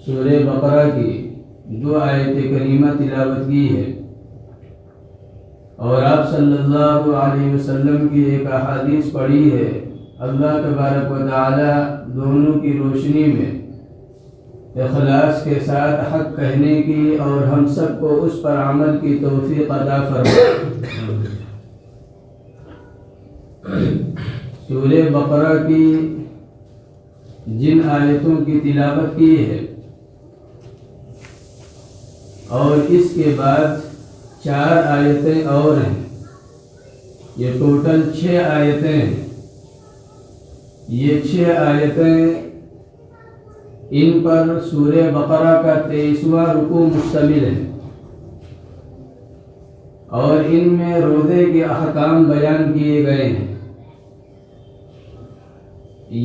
سورہ بقرہ کی 2 آیت کریمہ تلاوت کی ہے اور آپ صلی اللہ علیہ وسلم کی ایک احادیث پڑھی ہے۔ اللہ تبارک و تعالی دونوں کی روشنی میں اخلاص کے ساتھ حق کہنے کی اور ہم سب کو اس پر عمل کی توفیق عطا فرمائے۔ سورہ بقرہ کی جن آیتوں کی تلاوت کی ہے اور اس کے بعد 4 آیتیں اور ہیں، یہ ٹوٹل 6 آیتیں ہیں۔ یہ 6 آیتیں ان پر سورہ بقرہ کا 23واں رکوع مشتمل ہے اور ان میں روزے کے احکام بیان کیے گئے ہیں۔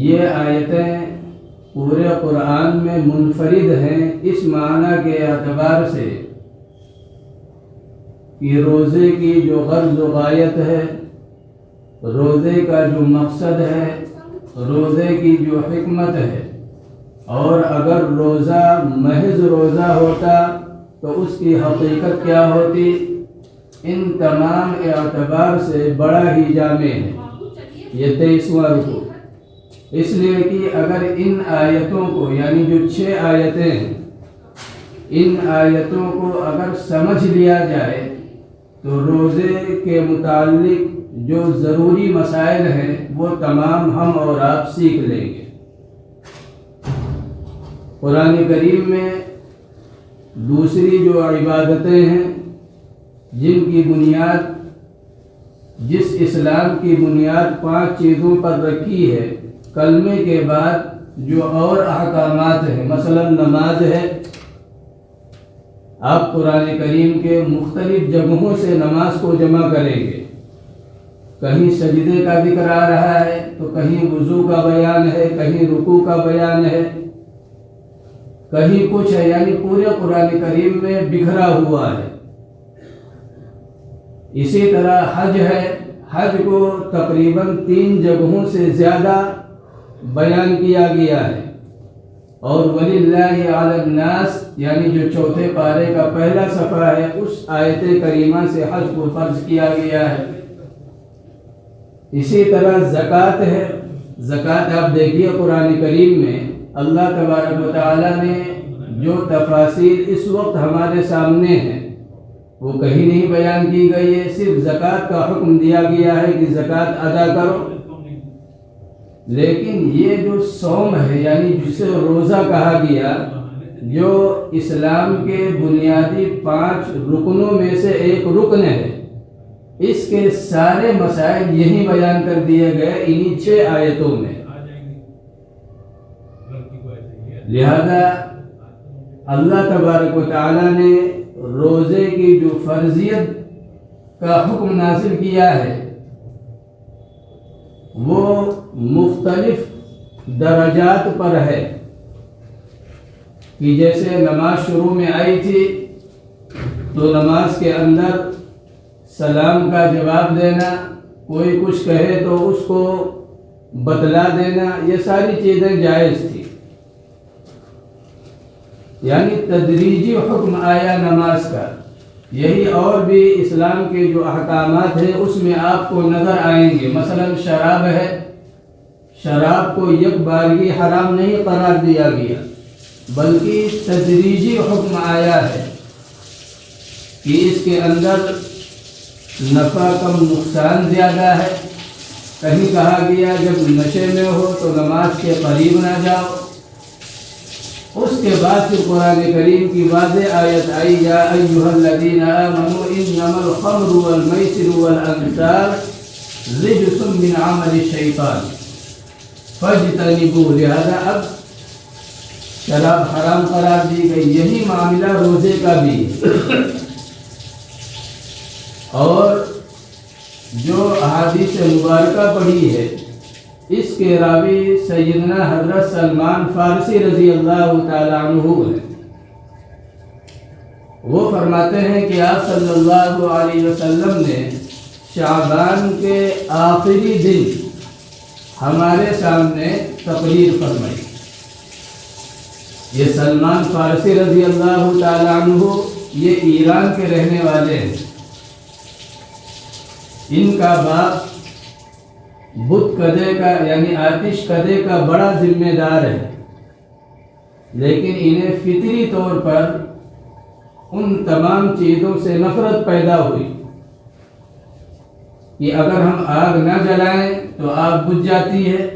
یہ آیتیں پورے قرآن میں منفرد ہیں اس معنی کے اعتبار سے کہ روزے کی جو غرض و غایت ہے، روزے کا جو مقصد ہے، روزے کی جو حکمت ہے، اور اگر روزہ محض روزہ ہوتا تو اس کی حقیقت کیا ہوتی، ان تمام اعتبار سے بڑا ہی جامع ہے یہ 23واں رکوع۔ اس لیے کہ اگر ان آیتوں کو یعنی جو 6 آیتیں ہیں، ان آیتوں کو اگر سمجھ لیا جائے تو روزے کے متعلق جو ضروری مسائل ہیں وہ تمام ہم اور آپ سیکھ لیں گے۔ قرآن کریم میں دوسری جو عبادتیں ہیں جن کی بنیاد، جس اسلام کی بنیاد 5 چیزوں پر رکھی ہے، کلمے کے بعد جو اور احکامات ہیں، مثلا نماز ہے۔ آپ قرآن کریم کے مختلف جگہوں سے نماز کو جمع کریں گے، کہیں سجدے کا ذکر آ رہا ہے تو کہیں وضو کا بیان ہے، کہیں رکوع کا بیان ہے، کہیں کچھ ہے، یعنی پورے قرآن کریم میں بکھرا ہوا ہے۔ اسی طرح حج ہے، حج کو تقریباً 3 جگہوں سے زیادہ بیان کیا گیا ہے، اور وَلِلَّهِ عَلَى النَّاسِ یعنی جو 4 پارے کا پہلا صفحہ ہے، اس آیت کریمہ سے حج کو فرض کیا گیا ہے۔ اسی طرح زکوٰۃ ہے، زکوٰۃ آپ دیکھیے قرآن کریم میں اللہ تبارک و تعالی نے جو تفاصیل اس وقت ہمارے سامنے ہیں وہ کہیں نہیں بیان کی گئی ہے، صرف زکوٰۃ کا حکم دیا گیا ہے کہ زکوٰۃ ادا کرو۔ لیکن یہ جو صوم ہے یعنی جسے روزہ کہا گیا، جو اسلام کے بنیادی 5 رکنوں میں سے ایک رکن ہے، اس کے سارے مسائل یہی بیان کر دیے گئے انہی 6 آیتوں میں۔ لہذا اللہ تبارک و تعالی نے روزے کی جو فرضیت کا حکم نازل کیا ہے وہ مختلف درجات پر ہے، کہ جیسے نماز شروع میں آئی تھی تو نماز کے اندر سلام کا جواب دینا، کوئی کچھ کہے تو اس کو بتلا دینا، یہ ساری چیزیں جائز تھی۔ یعنی تدریجی حکم آیا نماز کا۔ یہی اور بھی اسلام کے جو احکامات ہیں اس میں آپ کو نظر آئیں گے۔ مثلا شراب ہے، شراب کو یک بارگی حرام نہیں قرار دیا گیا، بلکہ تدریجی حکم آیا ہے کہ اس کے اندر نفع کم نقصان زیادہ ہے۔ کہیں کہا گیا جب نشے میں ہو تو نماز کے قریب نہ جاؤ۔ اس کے بعد پھر قرآن کریم کی واضح آیت آئی، یا ایھا الذین آمنوا انما الخمر والمیسر والانصاب رجس من عمل الشیطان فاجتنبوہ۔ لہذا اب شراب حرام قرار دی گئی۔ یہی معاملہ روزے کا بھی ہے۔ اور جو احادیث مبارکہ پڑھی ہے اس کے راوی سیدنا حضرت سلمان فارسی رضی اللہ تعالیٰ عنہ ہیں۔ وہ فرماتے ہیں کہ آپ صلی اللہ علیہ وسلم نے شعبان کے آخری دن ہمارے سامنے تقریر فرمائی۔ یہ سلمان فارسی رضی اللہ تعالیٰ عنہ یہ ایران کے رہنے والے ہیں۔ ان کا باپ بت کدے کا یعنی آتش کدے کا بڑا ذمہ دار ہے، لیکن انہیں فطری طور پر ان تمام چیزوں سے نفرت پیدا ہوئی کہ اگر ہم آگ نہ جلائیں تو آگ بجھ جاتی ہے،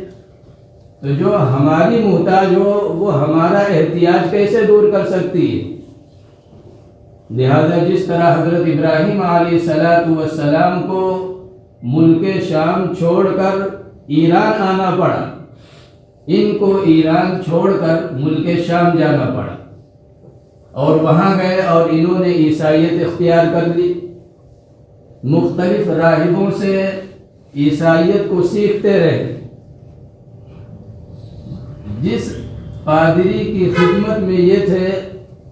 تو جو ہماری محتاج ہو وہ ہمارا احتیاج کیسے دور کر سکتی ہے؟ لہذا جس طرح حضرت ابراہیم علیہ السلام کو ملک شام چھوڑ کر ایران آنا پڑا، ان کو ایران چھوڑ کر ملک شام جانا پڑا، اور وہاں گئے اور انہوں نے عیسائیت اختیار کر لی، مختلف راہبوں سے عیسائیت کو سیکھتے رہے۔ جس پادری کی خدمت میں یہ تھے،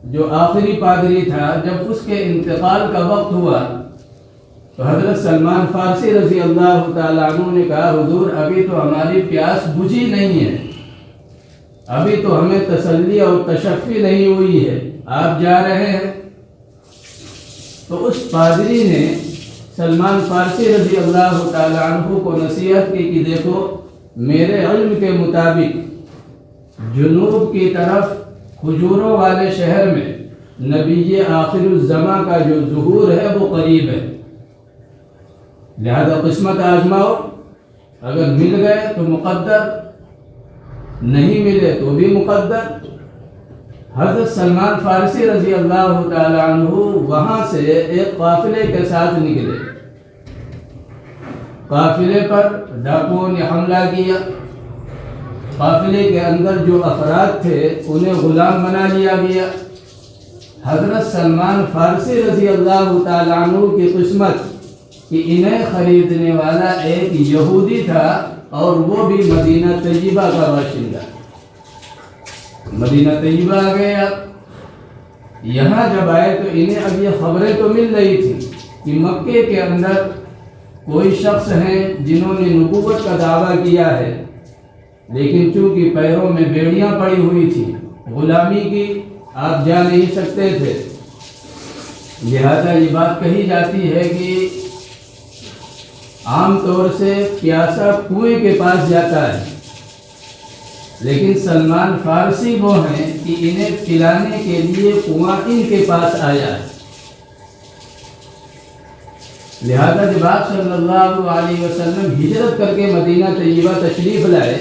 جو آخری پادری تھا، جب اس کے انتقال کا وقت ہوا تو حضرت سلمان فارسی رضی اللہ تعالیٰ عنہ نے کہا، حضور ابھی تو ہماری پیاس بجھی نہیں ہے، ابھی تو ہمیں تسلی اور تشفی نہیں ہوئی ہے، آپ جا رہے ہیں؟ تو اس پادری نے سلمان فارسی رضی اللہ تعالیٰ عنہ کو نصیحت کی کہ دیکھو، میرے علم کے مطابق جنوب کی طرف کھجوروں والے شہر میں نبی آخر الزماں کا جو ظہور ہے وہ قریب ہے، لہذا قسمت آزماؤ، اگر مل گئے تو مقدر، نہیں ملے تو بھی مقدر۔ حضرت سلمان فارسی رضی اللہ تعالیٰ عنہ وہاں سے ایک قافلے کے ساتھ نکلے، قافلے پر ڈاکوؤں نے حملہ کیا، قافلے کے اندر جو افراد تھے انہیں غلام بنا لیا گیا۔ حضرت سلمان فارسی رضی اللہ تعالیٰ عنہ کی قسمت کہ انہیں خریدنے والا ایک یہودی تھا، اور وہ بھی مدینہ طیبہ کا باشندہ۔ مدینہ طیبہ آ گئے، اب یہاں جب آئے تو انہیں اب یہ خبریں تو مل رہی تھی کہ مکے کے اندر کوئی شخص ہیں جنہوں نے نبوت کا دعویٰ کیا ہے، لیکن چونکہ پیروں میں بیڑیاں پڑی ہوئی تھی، غلامی کی آپ جا نہیں سکتے تھے، لہذا یہ بات کہی جاتی ہے کہ عام طور سے پیاسا کنویں کے پاس جاتا ہے، لیکن سلمان فارسی وہ ہیں کہ انہیں پلانے کے لیے کنواں ان کے پاس آیا ہے۔ لہذا جب آپ صلی اللہ علیہ وسلم ہجرت کر کے مدینہ طیبہ تشریف لائے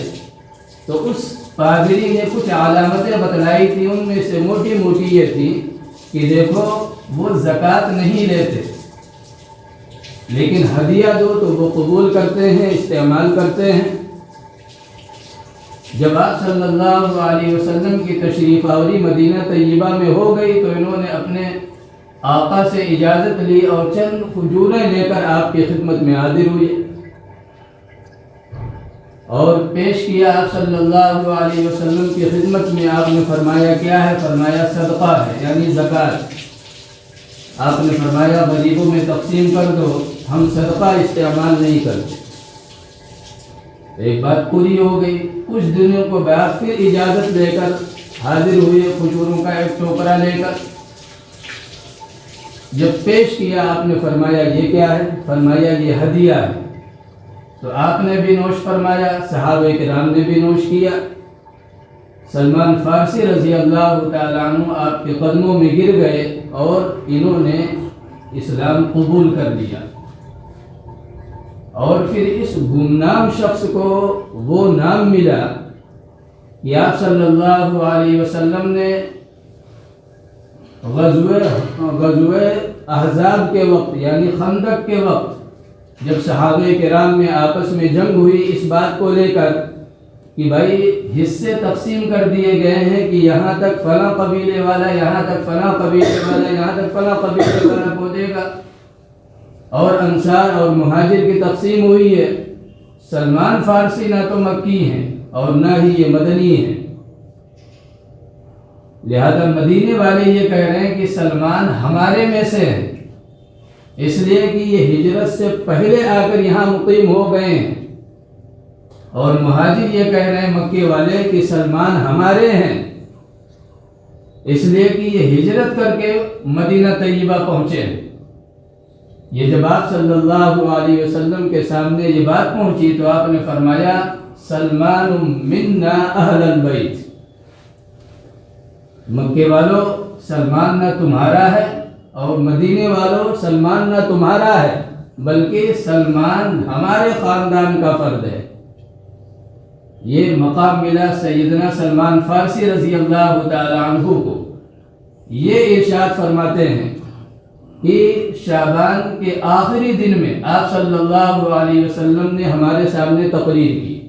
تو اس پادری نے کچھ علامتیں بتلائی تھی، ان میں سے موٹی موٹی یہ تھی کہ دیکھو وہ زکوٰۃ نہیں لیتے، لیکن ہدیہ دو تو وہ قبول کرتے ہیں، استعمال کرتے ہیں۔ جب آپ صلی اللہ علیہ وسلم کی تشریف آوری مدینہ طیبہ میں ہو گئی تو انہوں نے اپنے آقا سے اجازت لی اور چند کھجوریں لے کر آپ کی خدمت میں حاضر ہوئے اور پیش کیا آپ صلی اللہ علیہ وسلم کی خدمت میں۔ آپ نے فرمایا کیا ہے؟ فرمایا صدقہ ہے، یعنی زکوٰۃ۔ آپ نے فرمایا غریبوں میں تقسیم کر دو، ہم صدقہ استعمال نہیں کرتے۔ ایک بات پوری ہو گئی، کچھ دنوں کو بعد پھر اجازت لے کر حاضر ہوئے کھجوروں کا ایک ٹوکرا لے کر۔ جب پیش کیا آپ نے فرمایا یہ کیا ہے؟ فرمایا یہ ہدیہ ہے۔ تو آپ نے بھی نوش فرمایا، صحابہ کرام نے بھی نوش کیا۔ سلمان فارسی رضی اللہ تعالیٰ عنہ آپ کے قدموں میں گر گئے اور انہوں نے اسلام قبول کر لیا، اور پھر اس گمنام شخص کو وہ نام ملا کہ آپ صلی اللہ علیہ وسلم نے غزوہ احزاب کے وقت یعنی خندق کے وقت جب صحابہ کرام میں آپس میں جنگ ہوئی اس بات کو لے کر کہ بھائی حصے تقسیم کر دیے گئے ہیں کہ یہاں تک فلاں قبیلے والا، یہاں تک فلاں قبیلے والا، یہاں تک فلاں قبیلے والا پہنچے گا، اور انصار اور مہاجر کی تقسیم ہوئی ہے۔ سلمان فارسی نہ تو مکی ہیں اور نہ ہی یہ مدنی ہیں، لہذا مدینے والے یہ کہہ رہے ہیں کہ سلمان ہمارے میں سے ہیں، اس لیے کہ یہ ہجرت سے پہلے آ کر یہاں مقیم ہو گئے ہیں، اور مہاجر یہ کہہ رہے ہیں مکے والے کہ سلمان ہمارے ہیں، اس لیے کہ یہ ہجرت کر کے مدینہ طیبہ پہنچے ہیں۔ یہ جب آپ صلی اللہ علیہ وسلم کے سامنے یہ بات پہنچی تو آپ نے فرمایا سلمان منا اہل البیت، مکے والوں سلمان نہ تمہارا ہے اور مدینے والوں سلمان نہ تمہارا ہے، بلکہ سلمان ہمارے خاندان کا فرد ہے۔ یہ مقام ملا سیدنا سلمان فارسی رضی اللہ تعالی عنہ کو۔ یہ ارشاد فرماتے ہیں کہ شعبان کے آخری دن میں آپ صلی اللہ علیہ وسلم نے ہمارے سامنے تقریر کی،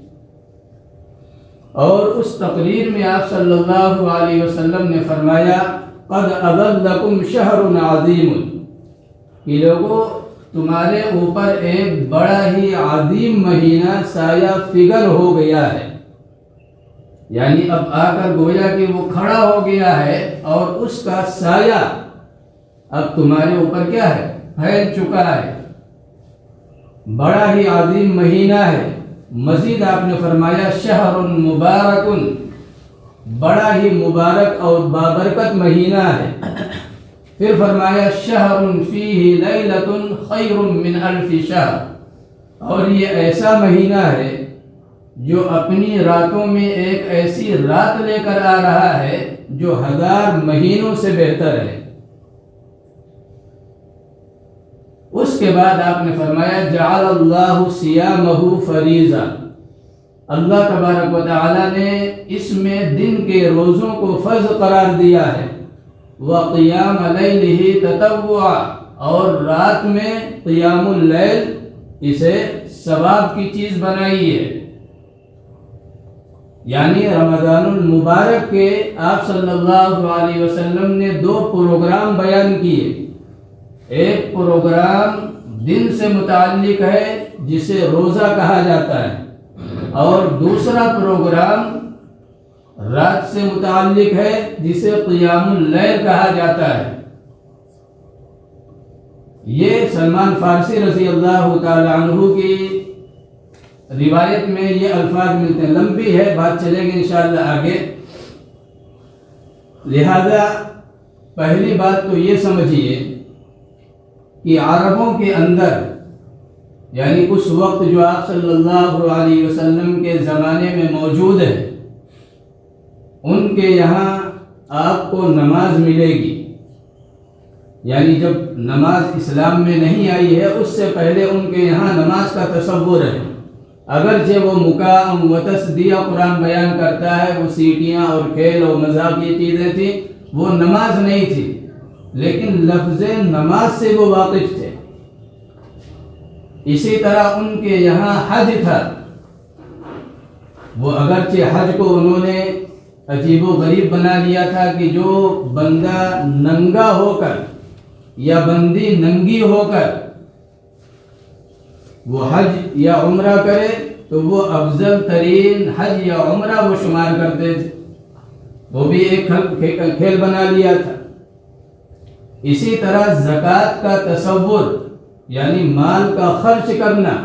اور اس تقریر میں آپ صلی اللہ علیہ وسلم نے فرمایا قد اظلکم شہر عظیم، کہ لوگوں تمہارے اوپر ایک بڑا ہی عظیم مہینہ سایہ فگر ہو گیا ہے، یعنی اب آ کر گویا کہ وہ کھڑا ہو گیا ہے اور اس کا سایہ اب تمہارے اوپر کیا ہے، پھیل چکا ہے، بڑا ہی عظیم مہینہ ہے۔ مزید آپ نے فرمایا شہر مبارک، بڑا ہی مبارک اور بابرکت مہینہ ہے۔ پھر فرمایا شہر فیہ لیلۃ خیر من الف شہر، اور یہ ایسا مہینہ ہے جو اپنی راتوں میں ایک ایسی رات لے کر آ رہا ہے جو 1000 مہینوں سے بہتر ہے۔ اس کے بعد آپ نے فرمایا جعل اللہ صیامہ فریضہ، اللہ تبارک و تعالی نے اس میں دن کے روزوں کو فرض قرار دیا ہے، وقیام لیلہ تطوعا، اور رات میں قیام اللیل اسے ثواب کی چیز بنائی ہے۔ یعنی رمضان المبارک کے آپ صلی اللہ علیہ وسلم نے 2 پروگرام بیان کیے۔ ایک پروگرام دن سے متعلق ہے جسے روزہ کہا جاتا ہے، اور دوسرا پروگرام رات سے متعلق ہے جسے قیام اللیل کہا جاتا ہے۔ یہ سلمان فارسی رضی اللہ تعالی عنہ کی روایت میں یہ الفاظ ملتے ہیں، لمبی ہے بات چلے گی انشاءاللہ آگے۔ لہذا پہلی بات تو یہ سمجھیے کہ عربوں کے اندر، یعنی اس وقت جو آپ صلی اللہ علیہ وسلم کے زمانے میں موجود ہے، ان کے یہاں آپ کو نماز ملے گی، یعنی جب نماز اسلام میں نہیں آئی ہے اس سے پہلے ان کے یہاں نماز کا تصور ہے۔ اگرچہ وہ مقام و تصدیہ قرآن بیان کرتا ہے، وہ سیٹیاں اور کھیل اور مذاق یہ چیزیں تھیں، وہ نماز نہیں تھی، لیکن لفظ نماز سے وہ واقف تھے۔ اسی طرح ان کے یہاں حج تھا، وہ اگرچہ حج کو انہوں نے عجیب و غریب بنا لیا تھا کہ جو بندہ ننگا ہو کر یا بندی ننگی ہو کر وہ حج یا عمرہ کرے تو وہ افضل ترین حج یا عمرہ وہ شمار کرتے تھے، وہ بھی ایک کھیل بنا لیا تھا۔ اسی طرح زکوٰۃ کا تصور، یعنی مال کا خرچ کرنا،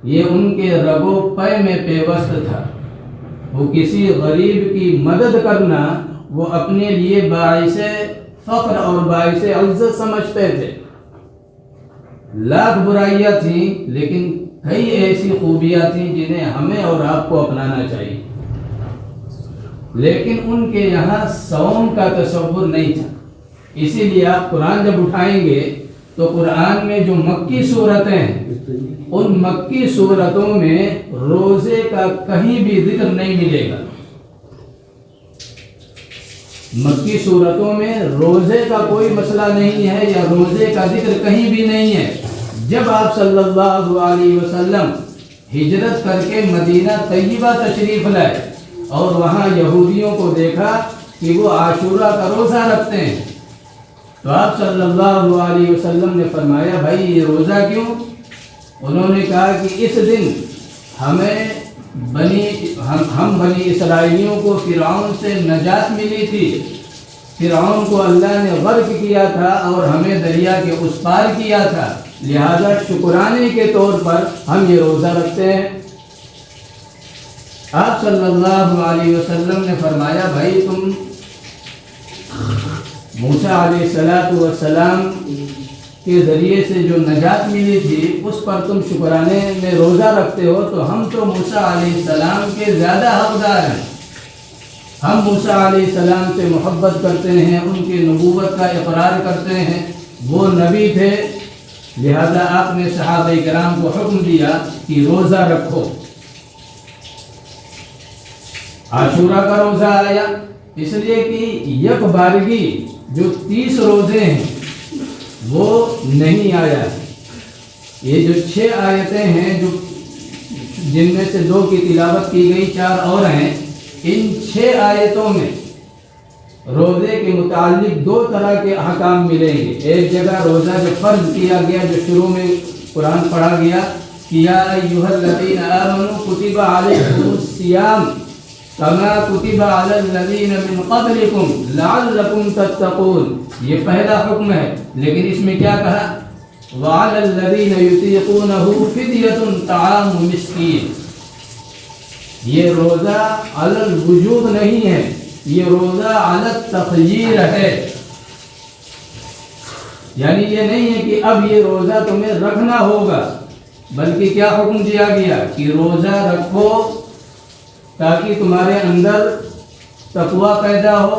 یہ ان کے رگ و پے میں پیوست تھا۔ وہ کسی غریب کی مدد کرنا وہ اپنے لیے باعث فخر اور باعث عزت سمجھتے تھے۔ لاکھ برائیاں تھیں لیکن کئی ایسی خوبیاں تھیں جنہیں ہمیں اور آپ کو اپنانا چاہیے، لیکن ان کے یہاں صوم کا تصور نہیں تھا۔ اسی لیے آپ قرآن جب اٹھائیں گے تو قرآن میں جو مکی صورتیں ہیں، ان مکی صورتوں میں روزے کا کہیں بھی ذکر نہیں ملے گا۔ مکی صورتوں میں روزے کا کوئی مسئلہ نہیں ہے یا روزے کا ذکر کہیں بھی نہیں ہے۔ جب آپ صلی اللہ علیہ وسلم ہجرت کر کے مدینہ طیبہ تشریف لائے اور وہاں یہودیوں کو دیکھا کہ وہ عاشورہ کا روزہ رکھتے ہیں، تو آپ صلی اللہ علیہ وسلم نے فرمایا بھائی یہ روزہ کیوں؟ انہوں نے کہا کہ اس دن ہم بنی اسرائیلیوں کو فرعون سے نجات ملی تھی، فرعون کو اللہ نے غرق کیا تھا اور ہمیں دریا کے اس پار کیا تھا، لہذا شکرانے کے طور پر ہم یہ روزہ رکھتے ہیں۔ آپ صلی اللہ علیہ وسلم نے فرمایا بھائی تم موسیٰ علیہ السلام کے ذریعے سے جو نجات ملی تھی اس پر تم شکرانے میں روزہ رکھتے ہو، تو ہم تو موسیٰ علیہ السلام کے زیادہ حقدار ہیں۔ ہم موسیٰ علیہ السلام سے محبت کرتے ہیں، ان کی نبوت کا اقرار کرتے ہیں، وہ نبی تھے، لہذا آپ نے صحابہ کرام کو حکم دیا کہ روزہ رکھو۔ عاشورہ کا روزہ آیا اس لیے کہ یک بارگی جو 30 روزے ہیں وہ نہیں آیا۔ یہ جو 6 آیتیں ہیں جو جن میں سے 2 کی تلاوت کی گئی، 4 اور ہیں، ان 6 آیتوں میں روزے کے متعلق 2 طرح کے احکام ملیں گے۔ ایک جگہ روزہ جو فرض کیا گیا، جو شروع میں قرآن پڑھا گیا کہ یا ایھا الذین آمنوا کتب علیکم الصیام کما کتب علی الذین من قبلکم لعلکم تتقون، یہ پہلا حکم ہے۔ لیکن اس میں کیا کہا؟ وعلی الذین یطیقونہ فدیۃ طعام مسکین، یہ روزہ علی الوجوب نہیں ہے، یہ روزہ علی التخییر ہے۔ یعنی یہ نہیں ہے کہ اب یہ روزہ تمہیں رکھنا ہوگا، بلکہ کیا حکم دیا گیا کہ روزہ رکھو تاکہ تمہارے اندر تقویٰ پیدا ہو۔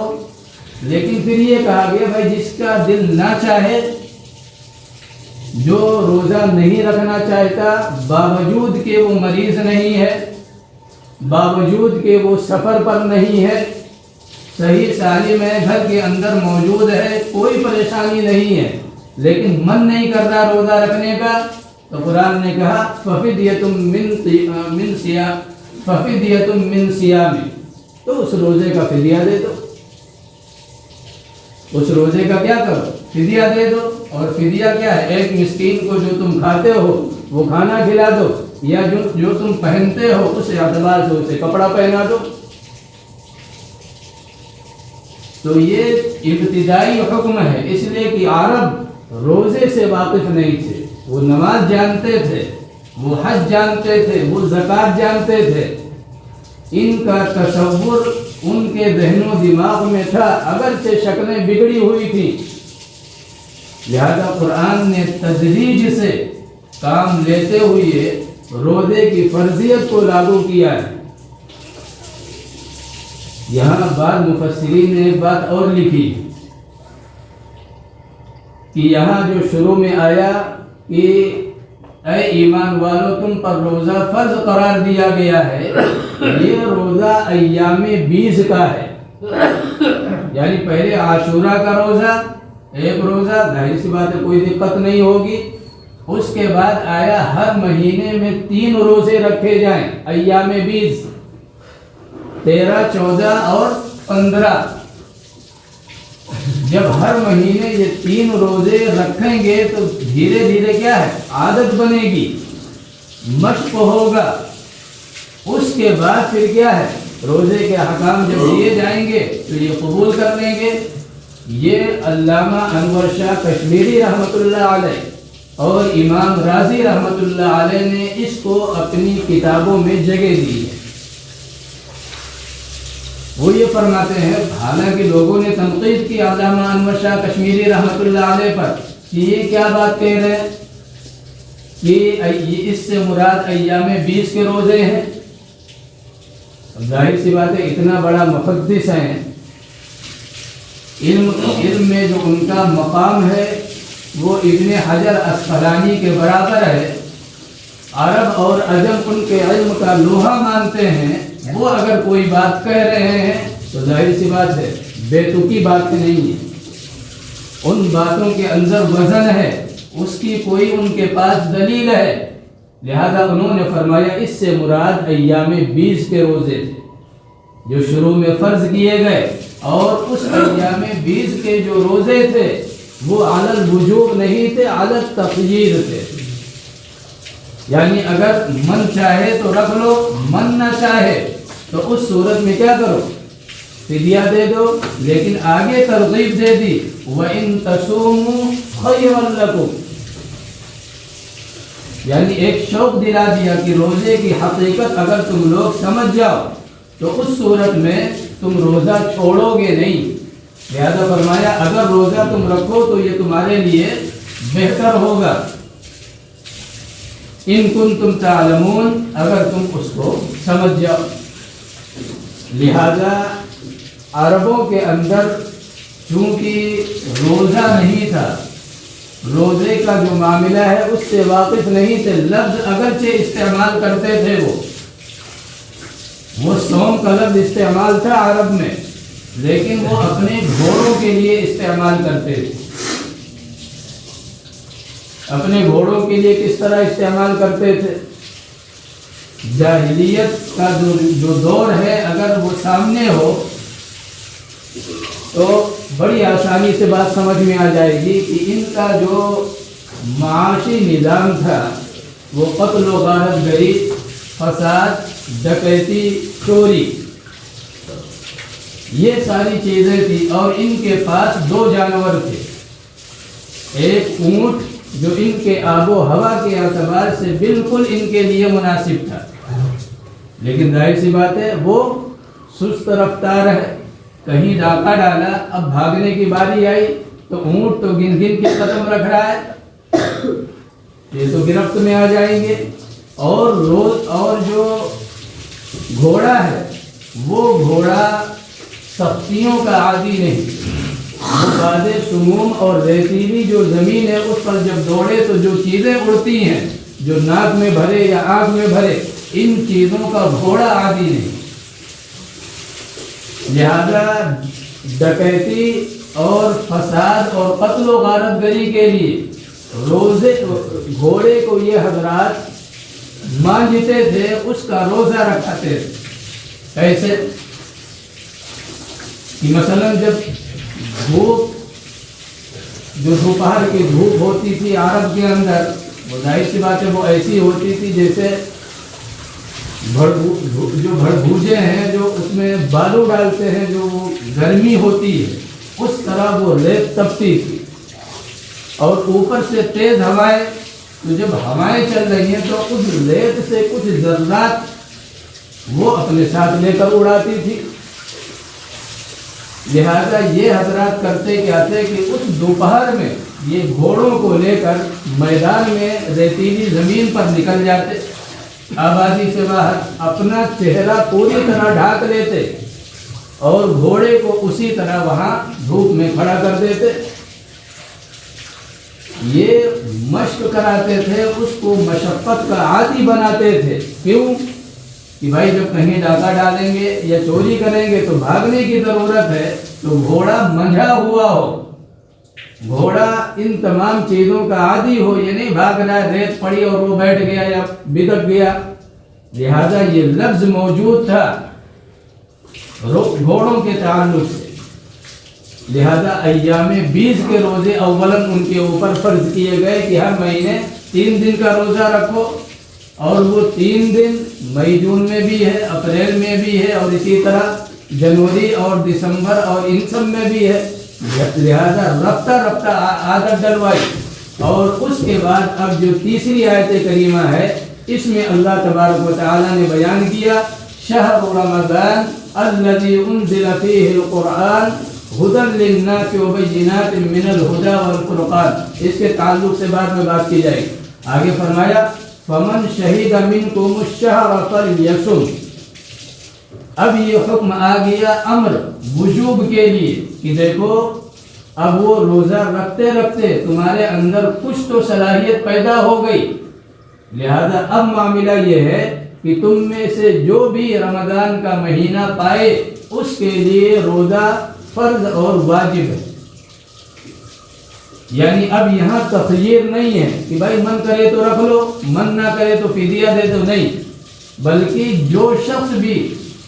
لیکن پھر یہ کہا گیا بھائی جس کا دل نہ چاہے، جو روزہ نہیں رکھنا چاہتا، باوجود کہ وہ مریض نہیں ہے، باوجود کہ وہ سفر پر نہیں ہے، صحیح سالم ہے، گھر کے اندر موجود ہے، کوئی پریشانی نہیں ہے، لیکن من نہیں کر رہا روزہ رکھنے کا، تو قرآن نے کہا ففدیۃ من صیام، تو اس روزے کا فدیہ دے دو، اس روزے کا کیا کرو؟ فدیہ دے دو۔ اور فدیہ کیا ہے؟ ایک مسکین کو جو تم کھاتے ہو وہ کھانا کھلا دو، یا جو تم پہنتے ہو اس اعتبار سے اسے کپڑا پہنا دو۔ تو یہ ابتدائی حکم ہے، اس لیے کہ عرب روزے سے واقف نہیں تھے، وہ نماز جانتے تھے، وہ حج جانتے تھے، وہ زکوٰۃ جانتے تھے، ان کا تصور ان کے ذہن و دماغ میں تھا، اگرچہ شکلیں بگڑی ہوئی تھی، لہذا قرآن نے تدریج سے کام لیتے ہوئے روزے کی فرضیت کو لاگو کیا ہے۔ یہاں بعض مفسرین نے ایک بات اور لکھی کہ یہاں جو شروع میں آیا کہ اے ایمان والو تم پر روزہ فرض قرار دیا گیا ہے، یہ روزہ ایام 20 کا ہے، یعنی پہلے عاشورہ کا روزہ، ایک روزہ، ظاہر سی بات ہے کوئی دقت نہیں ہوگی۔ اس کے بعد آیا ہر مہینے میں 3 روزے رکھے جائیں، ایام 20، 13، 14 اور 15۔ جب ہر مہینے یہ 3 روزے رکھیں گے تو دھیرے دھیرے کیا ہے؟ عادت بنے گی، مشق ہوگا۔ اس کے بعد پھر کیا ہے؟ روزے کے احکام جب دیے جائیں گے تو یہ قبول کر لیں گے۔ یہ علامہ انور شاہ کشمیری رحمۃ اللہ علیہ اور امام رازی رحمۃ اللہ علیہ نے اس کو اپنی کتابوں میں جگہ دی ہے۔ وہ یہ فرماتے ہیں، حالانکہ لوگوں نے تنقید کی علامہ انور شاہ کشمیری رحمۃ اللہ علیہ پر کہ یہ کیا بات کہہ رہے ہیں کہ اس سے مراد ایام 20 کے روزے ہیں۔ ظاہر سی بات ہے اتنا بڑا محدث ہیں، علم میں جو ان کا مقام ہے وہ ابن حجر اسقلانی کے برابر ہے۔ عرب اور عجم ان کے علم کا لوہا مانتے ہیں، وہ اگر کوئی بات کہہ رہے ہیں تو ظاہر سی بات ہے بے تکی بات نہیں ہے، ان باتوں کے اندر وزن ہے، اس کی کوئی ان کے پاس دلیل ہے، لہذا انہوں نے فرمایا اس سے مراد ایام 20 کے روزے تھے جو شروع میں فرض کیے گئے، اور اس ایام 20 کے جو روزے تھے وہ علی الوجوب نہیں تھے، علی التخییر تھے، یعنی اگر من چاہے تو رکھ لو، من نہ چاہے تو اس صورت میں کیا کرو؟ فدیہ دے دو۔ لیکن آگے ترغیب دے دی وَإِن تَصُومُوا خَيْرٌ لَكُمْ، یعنی ایک شوق دلا دیا کہ روزے کی حقیقت اگر تم لوگ سمجھ جاؤ تو اس صورت میں تم روزہ چھوڑو گے نہیں، لہذا فرمایا اگر روزہ تم رکھو تو یہ تمہارے لیے بہتر ہوگا، ان کنتم تعلمون، اگر تم اس کو سمجھ جاؤ۔ لہذا عربوں کے اندر چونکہ روزہ نہیں تھا، روزے کا جو معاملہ ہے اس سے واقف نہیں تھے، لفظ اگرچہ استعمال کرتے تھے، وہ صوم کا لفظ استعمال تھا عرب میں، لیکن وہ اپنے گھوڑوں کے لیے استعمال کرتے تھے۔ اپنے گھوڑوں کے لیے کس طرح استعمال کرتے تھے؟ جاہلیت کا جو دور ہے اگر وہ سامنے ہو تو بڑی آسانی سے بات سمجھ میں آ جائے گی کہ ان کا جو معاشی نظام تھا وہ قتل و غارت گری، فساد، ڈکیتی، چوری، یہ ساری چیزیں تھی، اور ان کے پاس دو جانور تھے، ایک اونٹ جو ان کے آب و ہوا کے اعتبار سے بالکل ان کے لیے مناسب تھا، لیکن ظاہر سی بات ہے وہ سست رفتار ہے، کہیں ڈاکہ ڈالا، اب بھاگنے کی باری آئی تو اونٹ تو گن گن کے قدم رکھ رہا ہے، یہ تو گرفت میں آ جائیں گے۔ اور جو گھوڑا ہے وہ گھوڑا سختیوں کا عادی نہیں، وہ بادِ سموم اور ریتیلی جو زمین ہے اس پر جب دوڑے تو جو چیزیں اڑتی ہیں، جو ناک میں بھرے یا آنکھ میں بھرے، ان چیزوں کا گھوڑا عادی نہیں۔ لہذا ڈکیتی اور فساد اور قتل و غارت گری کے لیے گھوڑے کو یہ حضرات مانجتے تھے، اس کا روزہ رکھاتے تھے۔ ایسے کہ مثلا جب دھوپ، جو دوپہر کی دھوپ ہوتی تھی عرب کے اندر، وہ ظاہر سی بات ہے وہ ایسی ہوتی تھی جیسے جو بھڑبھوجے ہیں جو اس میں بالو ڈالتے ہیں، جو گرمی ہوتی ہے اس طرح وہ ریت تپتی تھی، اور اوپر سے تیز ہوائیں، تو جب ہوائیں چل رہی ہیں تو اس ریت سے کچھ ذرات وہ اپنے ساتھ لے کر اڑاتی تھی۔ لہذا یہ حضرات کرتے کیا تھے کہ اس دوپہر میں یہ گھوڑوں کو لے کر میدان میں ریتیلی زمین پر نکل جاتے، آبادی سے باہر اپنا چہرہ پوری طرح ڈھانک لیتے اور گھوڑے کو اسی طرح وہاں دھوپ میں کھڑا کر دیتے۔ یہ مشق کراتے تھے، اس کو مشقت کا عادی بناتے تھے۔ کیوں؟ کہ بھائی جب کہیں ڈاکہ ڈالیں گے یا چوری کریں گے تو بھاگنے کی ضرورت ہے، تو گھوڑا منجھا ہوا ہو، گھوڑا ان تمام چیزوں کا عادی ہو، یہ نہیں بھاگ رہا ہے، ریت پڑی اور وہ بیٹھ گیا یا بدک گیا۔ لہذا یہ لفظ موجود تھا گھوڑوں کے تعلق سے۔ لہذا ایام 20 کے روزے اولاً ان کے اوپر فرض کیے گئے کہ ہر مہینے 3 دن کا روزہ رکھو، اور وہ 3 دن مئی جون میں بھی ہے، اپریل میں بھی ہے، اور اسی طرح جنوری اور دسمبر اور ان سب میں بھی ہے۔ لہذا رفتہ رفتہ عادت ڈلوائی، اور اس کے بعد اب جو تیسری آیت کریمہ ہے اس میں اللہ تبارک و تعالی نے بیان کیا شہر رمضان الذی انزل فیہ القرآن ہدی للناس وبینات من الہدی والفرقان، اس کے تعلق سے بعد میں بات کی جائے گی۔ آگے فرمایا فمن شہد منکم الشہر فلیصم، اب یہ حکم آ گیا امر وجوب کے لیے کہ دیکھو اب وہ روزہ رکھتے رکھتے تمہارے اندر کچھ تو صلاحیت پیدا ہو گئی، لہذا اب معاملہ یہ ہے کہ تم میں سے جو بھی رمضان کا مہینہ پائے اس کے لیے روزہ فرض اور واجب ہے۔ یعنی اب یہاں تخییر نہیں ہے کہ بھائی من کرے تو رکھ لو، من نہ کرے تو فدیہ دے دو، نہیں، بلکہ جو شخص بھی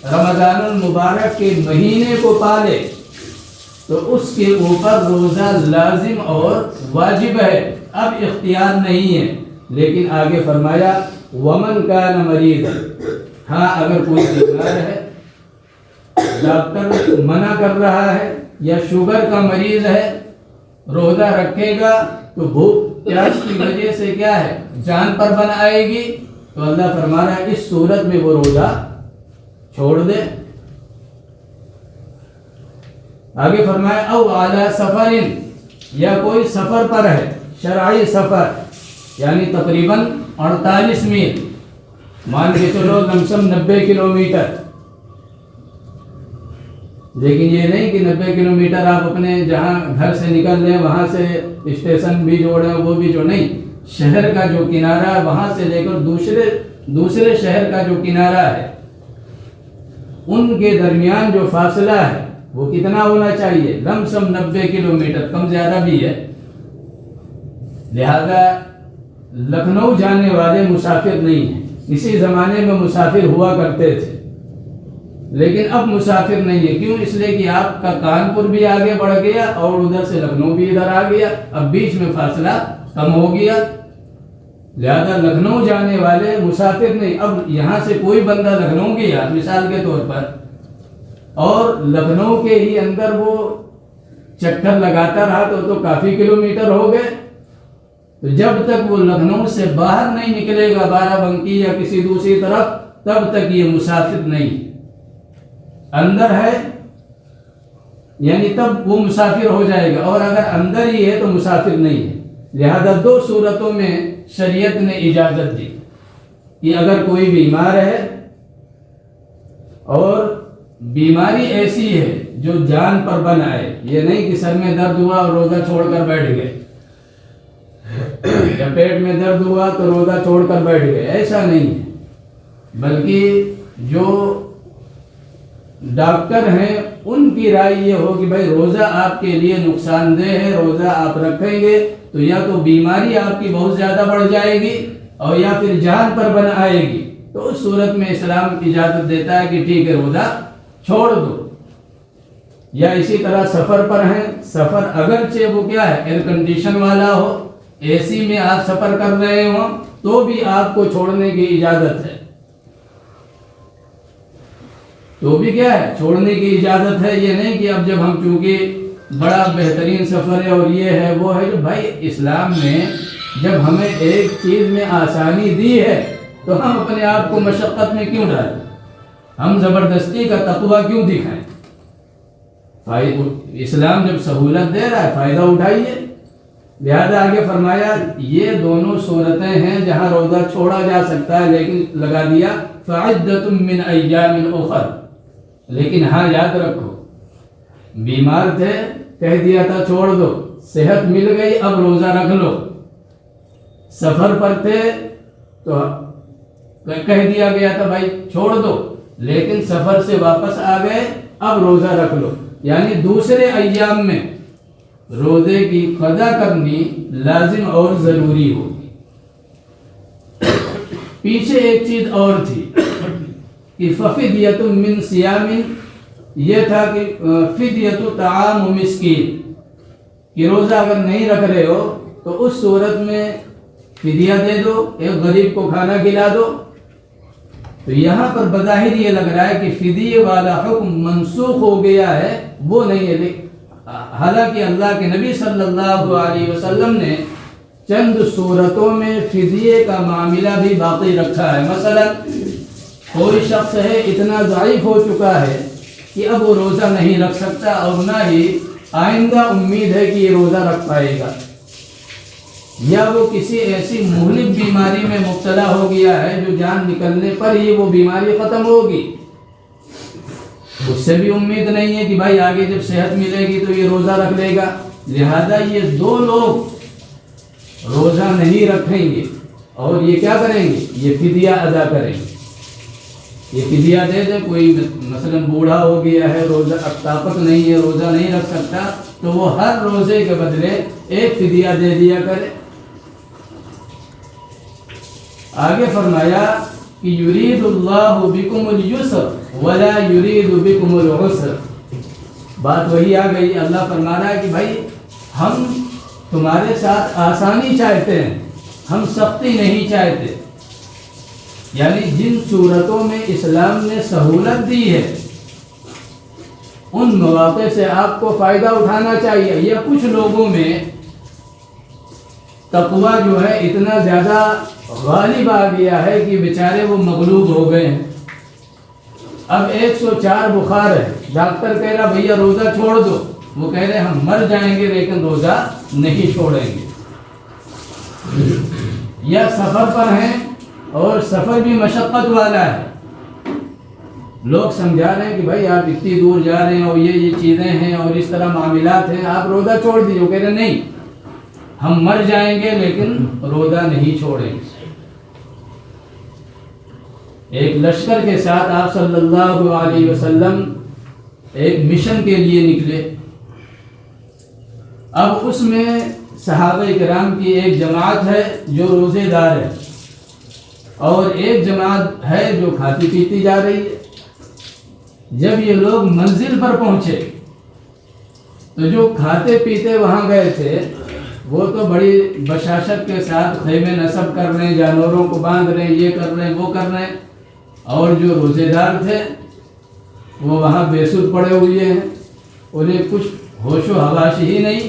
رمضان المبارک کے مہینے کو پالے تو اس کے اوپر روزہ لازم اور واجب ہے، اب اختیار نہیں ہے۔ لیکن آگے فرمایا ومن کان مریض، ہاں اگر کوئی بیمار ہے، ڈاکٹر منع کر رہا ہے، یا شوگر کا مریض ہے، روزہ رکھے گا تو بھوک پیاس کی وجہ سے کیا ہے جان پر بن آئے گی، تو اللہ فرما رہا ہے اس صورت میں وہ روزہ چھوڑ دے۔ آگے فرمایا او علی سفرن، یا کوئی سفر پر ہے، شرعی سفر، یعنی تقریباً 48 میل، مان کے چلو لمسم 90 کلومیٹر، لیکن یہ نہیں کہ 90 کلومیٹر آپ اپنے جہاں گھر سے نکل لیں وہاں سے اسٹیشن بھی جوڑیں، وہ بھی جو نہیں، شہر کا جو کنارہ ہے وہاں سے لے کر دوسرے شہر کا جو کنارہ ہے ان کے درمیان جو فاصلہ ہے وہ کتنا ہونا چاہیے؟ لمسم 90 کلومیٹر، کم زیادہ بھی ہے۔ لہذا لکھنؤ جانے والے مسافر نہیں ہیں، اسی زمانے میں مسافر ہوا کرتے تھے، لیکن اب مسافر نہیں ہے۔ کیوں؟ اس لیے کہ آپ کا کانپور بھی آگے بڑھ گیا اور ادھر سے لکھنؤ بھی ادھر آ گیا، اب بیچ میں فاصلہ کم ہو گیا، لہذا لکھنؤ جانے والے مسافر نہیں۔ اب یہاں سے کوئی بندہ لکھنؤ گیا مثال کے طور پر، اور لکھنؤ کے ہی اندر وہ چکر لگاتا رہا تو کافی کلومیٹر ہو گئے، تو جب تک وہ لکھنؤ سے باہر نہیں نکلے گا بارہ بنکی یا کسی دوسری طرف، تب تک یہ مسافر نہیں، اندر ہے یعنی تب وہ مسافر ہو جائے گا، اور اگر اندر ہی ہے تو مسافر نہیں ہے۔ لہذا دو صورتوں میں شریعت نے اجازت دی کہ اگر کوئی بیمار ہے اور بیماری ایسی ہے جو جان پر بن آئے، یہ نہیں کہ سر میں درد ہوا اور روزہ چھوڑ کر بیٹھ گئے، یا پیٹ میں درد ہوا تو روزہ چھوڑ کر بیٹھ گئے، ایسا نہیں ہے، بلکہ جو ڈاکٹر ہیں ان کی رائے یہ ہو کہ بھائی روزہ آپ کے لیے نقصان دہ ہے، روزہ آپ رکھیں گے تو یا تو بیماری آپ کی بہت زیادہ بڑھ جائے گی اور یا پھر جان پر بن آئے گی، تو اس صورت میں اسلام اجازت دیتا ہے کہ ٹھیک ہے روزہ چھوڑ دو۔ یا اسی طرح سفر پر ہیں، سفر اگرچہ وہ کیا ہے ایئر کنڈیشن والا ہو، اے سی میں آپ سفر کر رہے ہوں تو بھی آپ کو چھوڑنے کی اجازت ہے، تو بھی کیا ہے چھوڑنے کی اجازت ہے۔ یہ نہیں کہ اب جب ہم چونکہ بڑا بہترین سفر ہے اور یہ ہے وہ ہے، جو بھائی اسلام نے جب ہمیں ایک چیز میں آسانی دی ہے تو ہم اپنے آپ کو مشقت میں کیوں ڈالیں، ہم زبردستی کا تقوی کیوں دکھائیں؟ اسلام جب سہولت دے رہا ہے فائدہ اٹھائیے۔ لہذا آگے فرمایا یہ دونوں صورتیں ہیں جہاں روزہ چھوڑا جا سکتا ہے، لیکن لگا دیا فعدۃ من ایام اخر، لیکن ہاں یاد رکھو بیمار تھے کہہ دیا تھا چھوڑ دو، صحت مل گئی اب روزہ رکھ لو، سفر پر تھے تو کہہ دیا گیا تھا بھائی چھوڑ دو، لیکن سفر سے واپس آ گئے اب روزہ رکھ لو، یعنی دوسرے ایام میں روزے کی قضا کرنی لازم اور ضروری ہوگی۔ پیچھے ایک چیز اور تھی کہ ففدیۃ من صیام، یہ تھا کہ فدیۃ طعام مسکین، کہ روزہ اگر نہیں رکھ رہے ہو تو اس صورت میں فدیہ دے دو، ایک غریب کو کھانا کھلا دو۔ تو یہاں پر بظاہر یہ لگ رہا ہے کہ فدیے والا حکم منسوخ ہو گیا ہے، وہ نہیں ہے، حالانکہ اللہ کے نبی صلی اللہ علیہ وسلم نے چند صورتوں میں فدیے کا معاملہ بھی باقی رکھا ہے۔ مثلا کوئی شخص ہے اتنا ضعیف ہو چکا ہے کہ اب وہ روزہ نہیں رکھ سکتا اور نہ ہی آئندہ امید ہے کہ یہ روزہ رکھ پائے گا، یا وہ کسی ایسی مہلک بیماری میں مبتلا ہو گیا ہے جو جان نکلنے پر ہی وہ بیماری ختم ہوگی، اس سے بھی امید نہیں ہے کہ بھائی آگے جب صحت ملے گی تو یہ روزہ رکھ لے گا، لہذا یہ دو لوگ روزہ نہیں رکھیں گے اور یہ کیا کریں گے، یہ فدیہ ادا کریں گے، یہ فدیہ دے دیں۔ کوئی مثلا بوڑھا ہو گیا ہے، روزہ اب طاقت نہیں ہے، روزہ نہیں رکھ سکتا، تو وہ ہر روزے کے بدلے ایک فدیہ دے دیا کرے۔ آگے فرمایا کہ یرید اللہ بکم اليسر ولا یرید بکم العسر، بات وہی آ گئی، اللہ فرما رہا ہے کہ بھائی ہم تمہارے ساتھ آسانی چاہتے ہیں، ہم سختی نہیں چاہتے، یعنی جن صورتوں میں اسلام نے سہولت دی ہے ان مواقع سے آپ کو فائدہ اٹھانا چاہیے۔ یا کچھ لوگوں میں تقوی جو ہے اتنا زیادہ غالب آ گیا ہے کہ بیچارے وہ مغلوب ہو گئے ہیں، اب 104 بخار ہے، ڈاکٹر کہہ رہا بھیا روزہ چھوڑ دو، وہ کہہ رہے ہم مر جائیں گے لیکن روزہ نہیں چھوڑیں گے۔ یا سفر پر ہیں اور سفر بھی مشقت والا ہے، لوگ سمجھا رہے ہیں کہ بھائی آپ اتنی دور جا رہے ہیں اور یہ چیزیں ہیں اور اس طرح معاملات ہیں، آپ روزہ چھوڑ دیجیے۔ وہ کہہ رہے نہیں ہم مر جائیں گے لیکن روزہ نہیں چھوڑیں گے۔ ایک لشکر کے ساتھ آپ صلی اللہ علیہ وسلم ایک مشن کے لیے نکلے۔ اب اس میں صحابہ کرام کی ایک جماعت ہے جو روزے دار ہے اور ایک جماعت ہے جو کھاتی پیتی جا رہی ہے۔ جب یہ لوگ منزل پر پہنچے تو جو کھاتے پیتے وہاں گئے تھے وہ تو بڑی بشاشت کے ساتھ خیمے نصب کر رہے ہیں، جانوروں کو باندھ رہے ہیں، یہ کر رہے ہیں وہ کر رہے ہیں، اور جو روزے دار تھے وہ وہاں بے سود پڑے ہوئے ہیں، انہیں کچھ ہوش و حواس ہی نہیں۔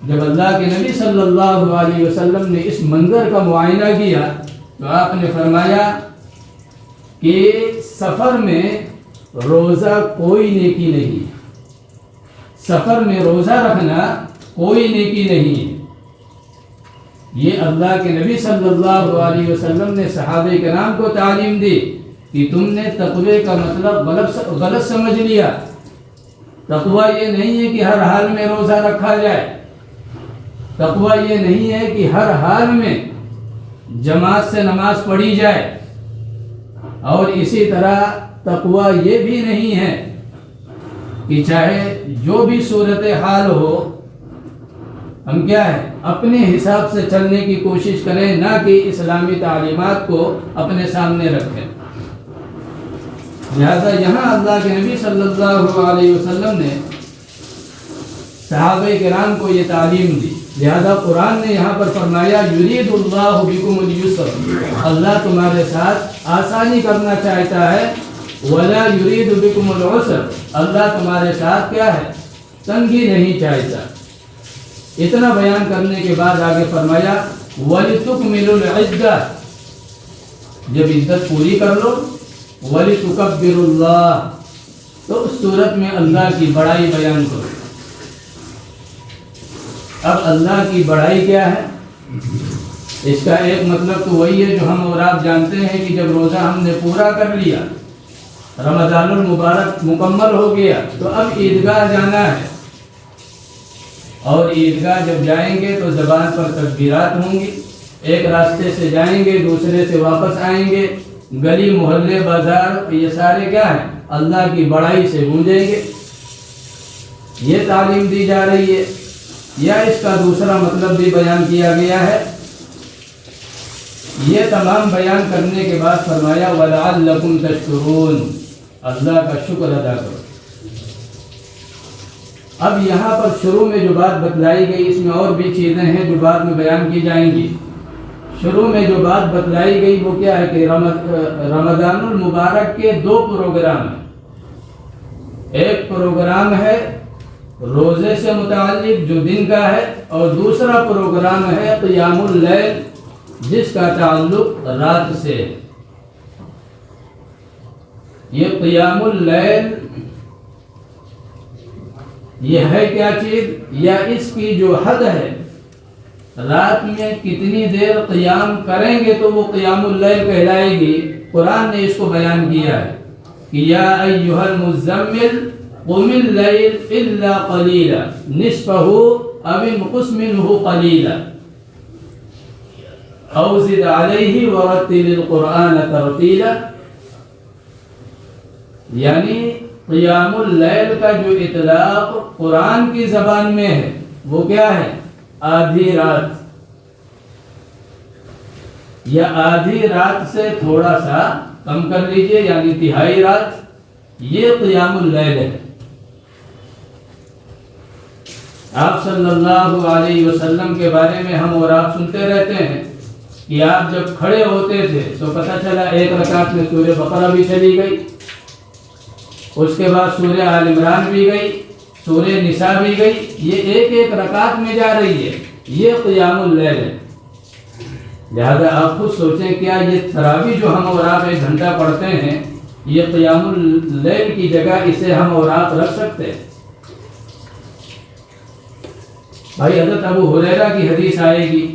جب اللہ کے نبی صلی اللہ علیہ وسلم نے اس منظر کا معائنہ کیا تو آپ نے فرمایا کہ سفر میں روزہ کوئی نیکی نہیں، سفر میں روزہ رکھنا کوئی نیکی نہیں ہے۔ یہ اللہ کے نبی صلی اللہ علیہ وسلم نے صحابہ کرام کو تعلیم دی کہ تم نے تقوی کا مطلب غلط سمجھ لیا۔ تقوی یہ نہیں ہے کہ ہر حال میں روزہ رکھا جائے، تقوی یہ نہیں ہے کہ ہر حال میں جماعت سے نماز پڑھی جائے، اور اسی طرح تقوی یہ بھی نہیں ہے کہ چاہے جو بھی صورت حال ہو ہم کیا ہے اپنے حساب سے چلنے کی کوشش کریں، نہ کہ اسلامی تعلیمات کو اپنے سامنے رکھیں۔ لہذا یہاں اللہ کے نبی صلی اللہ علیہ وسلم نے صحابہ کرام کو یہ تعلیم دی۔ لہذا قرآن نے یہاں پر فرمایا یرید اللہ بکم الیسر، اللہ تمہارے ساتھ آسانی کرنا چاہتا ہے، ولا یرید بکم العسر، اللہ تمہارے ساتھ کیا ہے تنگی نہیں چاہتا۔ اتنا بیان کرنے کے بعد آگے فرمایا وَلِتُكْمِلُوا الْعِدَّةَ، جب عدت پوری کر لو، وَلِتُكَبِّرُوا اللَّهَ، تو اس صورت میں اللہ کی بڑائی بیان کرو۔ اب اللہ کی بڑائی کیا ہے؟ اس کا ایک مطلب تو وہی ہے جو ہم اور آپ جانتے ہیں کہ جب روزہ ہم نے پورا کر لیا، رمضان المبارک مکمل ہو گیا، تو اب عیدگاہ جانا ہے، اور عیدگاہ جب جائیں گے تو زبان پر تکبیرات ہوں گی، ایک راستے سے جائیں گے دوسرے سے واپس آئیں گے، گلی محلے بازار یہ سارے کیا ہیں اللہ کی بڑائی سے گونجیں گے۔ یہ تعلیم دی جا رہی ہے، یا اس کا دوسرا مطلب بھی بیان کیا گیا ہے۔ یہ تمام بیان کرنے کے بعد فرمایا وَلَعَلَّكُمْ تَشْكُرُونَ، اللہ کا شکر ادا کرو۔ اب یہاں پر شروع میں جو بات بتلائی گئی، اس میں اور بھی چیزیں ہیں جو بعد میں بیان کی جائیں گی۔ شروع میں جو بات بتلائی گئی وہ کیا ہے کہ رمضان المبارک کے دو پروگرام ہیں، ایک پروگرام ہے روزے سے متعلق جو دن کا ہے، اور دوسرا پروگرام ہے قیام اللیل جس کا تعلق رات سے۔ یہ قیام اللیل یہ ہے کیا چیز، یا اس کی جو حد ہے، رات میں کتنی دیر قیام کریں گے تو وہ قیام اللیل کہلائے گی۔ قرآن نے اس کو بیان کیا ہے کہ یا ایھا المزمل قم اللیل الا قلیلا نصفہ او انقص منہ قلیلا او زد علیہ ورتل القرآن ترتیلا، یعنی قیام اللیل کا جو اطلاق قرآن کی زبان میں ہے وہ کیا ہے آدھی رات، یا آدھی رات سے تھوڑا سا کم کر لیجئے یعنی تہائی رات، یہ قیام اللیل ہے۔ آپ صلی اللہ علیہ وسلم کے بارے میں ہم اور آپ سنتے رہتے ہیں کہ آپ جب کھڑے ہوتے تھے تو پتہ چلا ایک رکعت میں سورہ بقرہ بھی چلی گئی، اس کے بعد سورہ آل عمران بھی گئی، سورہ نساء بھی گئی، یہ ایک ایک رکعت میں جا رہی ہے، یہ قیام اللیل ہے۔ لہذا آپ خود سوچیں کیا یہ تراویح جو ہم اور آپ 1 گھنٹہ پڑھتے ہیں یہ قیام اللیل کی جگہ اسے ہم اور آپ رکھ سکتے ہیں؟ بھائی حضرت ابو ہریرہ کی حدیث آئے گی،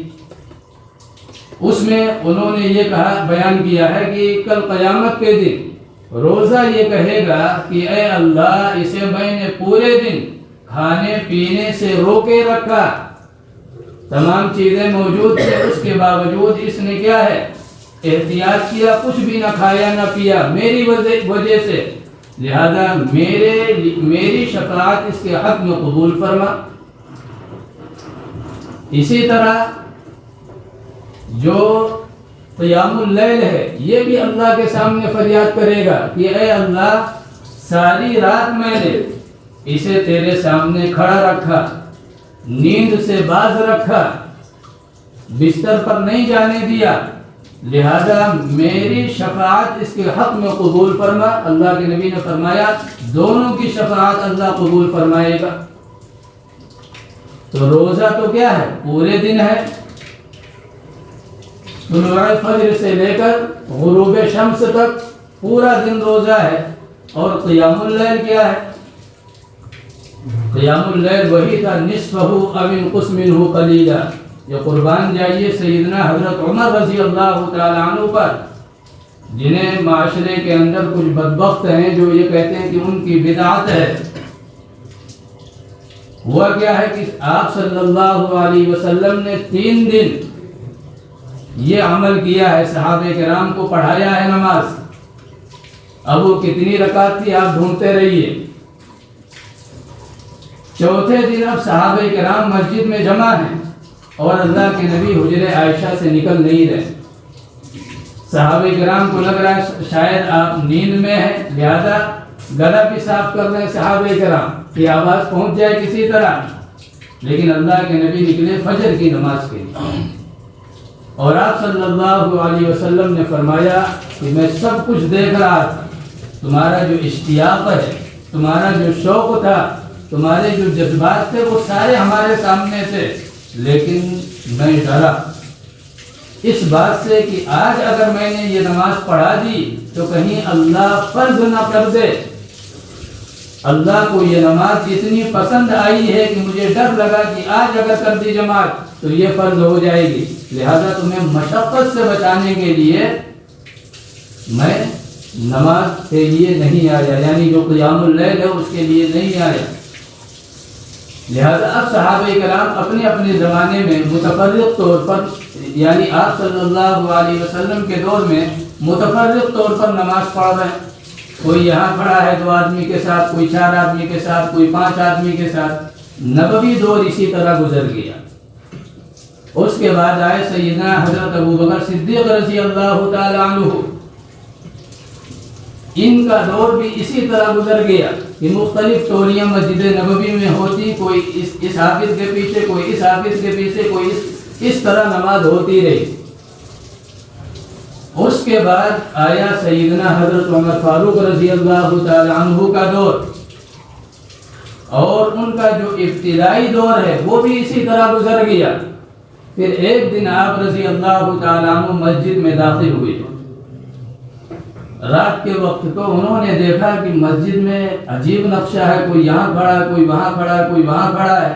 اس میں انہوں نے یہ کہا بیان کیا ہے کہ کل قیامت کے دن روزہ یہ کہے گا کہ اے اللہ، اسے میں نے پورے دن کھانے پینے سے روکے رکھا، تمام چیزیں موجود تھے، اس کے باوجود اس نے کیا ہے احتیاط کیا، کچھ بھی نہ کھایا نہ پیا میری وجہ سے، لہذا میری شفاعت اس کے حق میں قبول فرما۔ اسی طرح جو قیام اللیل ہے یہ بھی اللہ کے سامنے فریاد کرے گا کہ اے اللہ، ساری رات میں نے اسے تیرے سامنے کھڑا رکھا، نیند سے باز رکھا، بستر پر نہیں جانے دیا، لہذا میری شفاعت اس کے حق میں قبول فرما۔ اللہ کے نبی نے فرمایا دونوں کی شفاعت اللہ قبول فرمائے گا۔ تو روزہ تو کیا ہے؟ پورے دن ہے، طلوع فجر سے لے کر غروب شمس تک پورا دن روزہ ہے۔ اور قیام اللیل کیا ہے؟ قیام اللیل وہی تھا، نصفہ او انقص منہ قلیلا۔ یہ قربان جائیے سیدنا حضرت عمر رضی اللہ تعالیٰ عنہ پر، جنہیں معاشرے کے اندر کچھ بدبخت ہیں جو یہ کہتے ہیں کہ ان کی بدعت ہے۔ ہوا کیا ہے کہ آپ صلی اللہ علیہ وسلم نے 3 دن یہ عمل کیا ہے، صحابہ کرام کو پڑھایا ہے نماز۔ اب وہ کتنی رکعت تھی آپ ڈھونڈتے رہیے۔ چوتھے دن اب صحابہ کرام مسجد میں جمع ہیں اور اللہ کے نبی حجرہ عائشہ سے نکل نہیں رہے۔ صحابہ کرام کو لگ رہا ہے شاید آپ نیند میں ہیں، لہذا گلا بھی صاف کر رہے ہیں صحابہ کرام کہ آواز پہنچ جائے کسی طرح، لیکن اللہ کے نبی نکلے فجر کی نماز کے لیے۔ اور آپ صلی اللہ علیہ وسلم نے فرمایا کہ میں سب کچھ دیکھ رہا تھا، تمہارا جو اشتیاق ہے، تمہارا جو شوق تھا، تمہارے جو جذبات تھے، وہ سارے ہمارے سامنے تھے، لیکن میں ڈرا اس بات سے کہ آج اگر میں نے یہ نماز پڑھا دی تو کہیں اللہ فرض نہ کر دے۔ اللہ کو یہ نماز اتنی پسند آئی ہے کہ مجھے ڈر لگا کہ آج اگر کر دی جماعت تو یہ فرض ہو جائے گی، لہذا تمہیں مشقت سے بچانے کے لیے میں نماز کے لیے نہیں آیا، یعنی جو قیام اللیل ہے اس کے لیے نہیں آیا۔ لہذا اب صحابہ کرام اپنے اپنے زمانے میں متفرق طور پر، یعنی آپ صلی اللہ علیہ وسلم کے دور میں متفرق طور پر نماز پڑھ رہے ہیں۔ کوئی یہاں کھڑا ہے 2 آدمی کے ساتھ، کوئی 4 آدمی کے ساتھ، کوئی 5 آدمی کے ساتھ۔ نبوی دور اسی طرح گزر گیا۔ اس کے بعد آئے سیدنا حضرت ابوبکر صدیق رضی اللہ تعالی عنہ، ان کا دور بھی اسی طرح گزر گیا کہ مختلف ٹولیاں مسجد نبوی میں ہوتی، کوئی اس حافظ کے پیچھے، کوئی اس حافظ کے پیچھے، کوئی اس طرح نماز ہوتی رہی۔ اس کے بعد آیا سیدنا حضرت عمر فاروق رضی اللہ تعالی عنہ کا دور، اور ان کا جو ابتدائی دور ہے وہ بھی اسی طرح گزر گیا۔ پھر ایک دن آپ رضی اللہ تعالی عنہ مسجد میں داخل ہوئے، رات کے وقت، تو انہوں نے دیکھا کہ مسجد میں عجیب نقشہ ہے، کوئی یہاں کھڑا ہے، کوئی وہاں کھڑا ہے، کوئی وہاں کھڑا ہے۔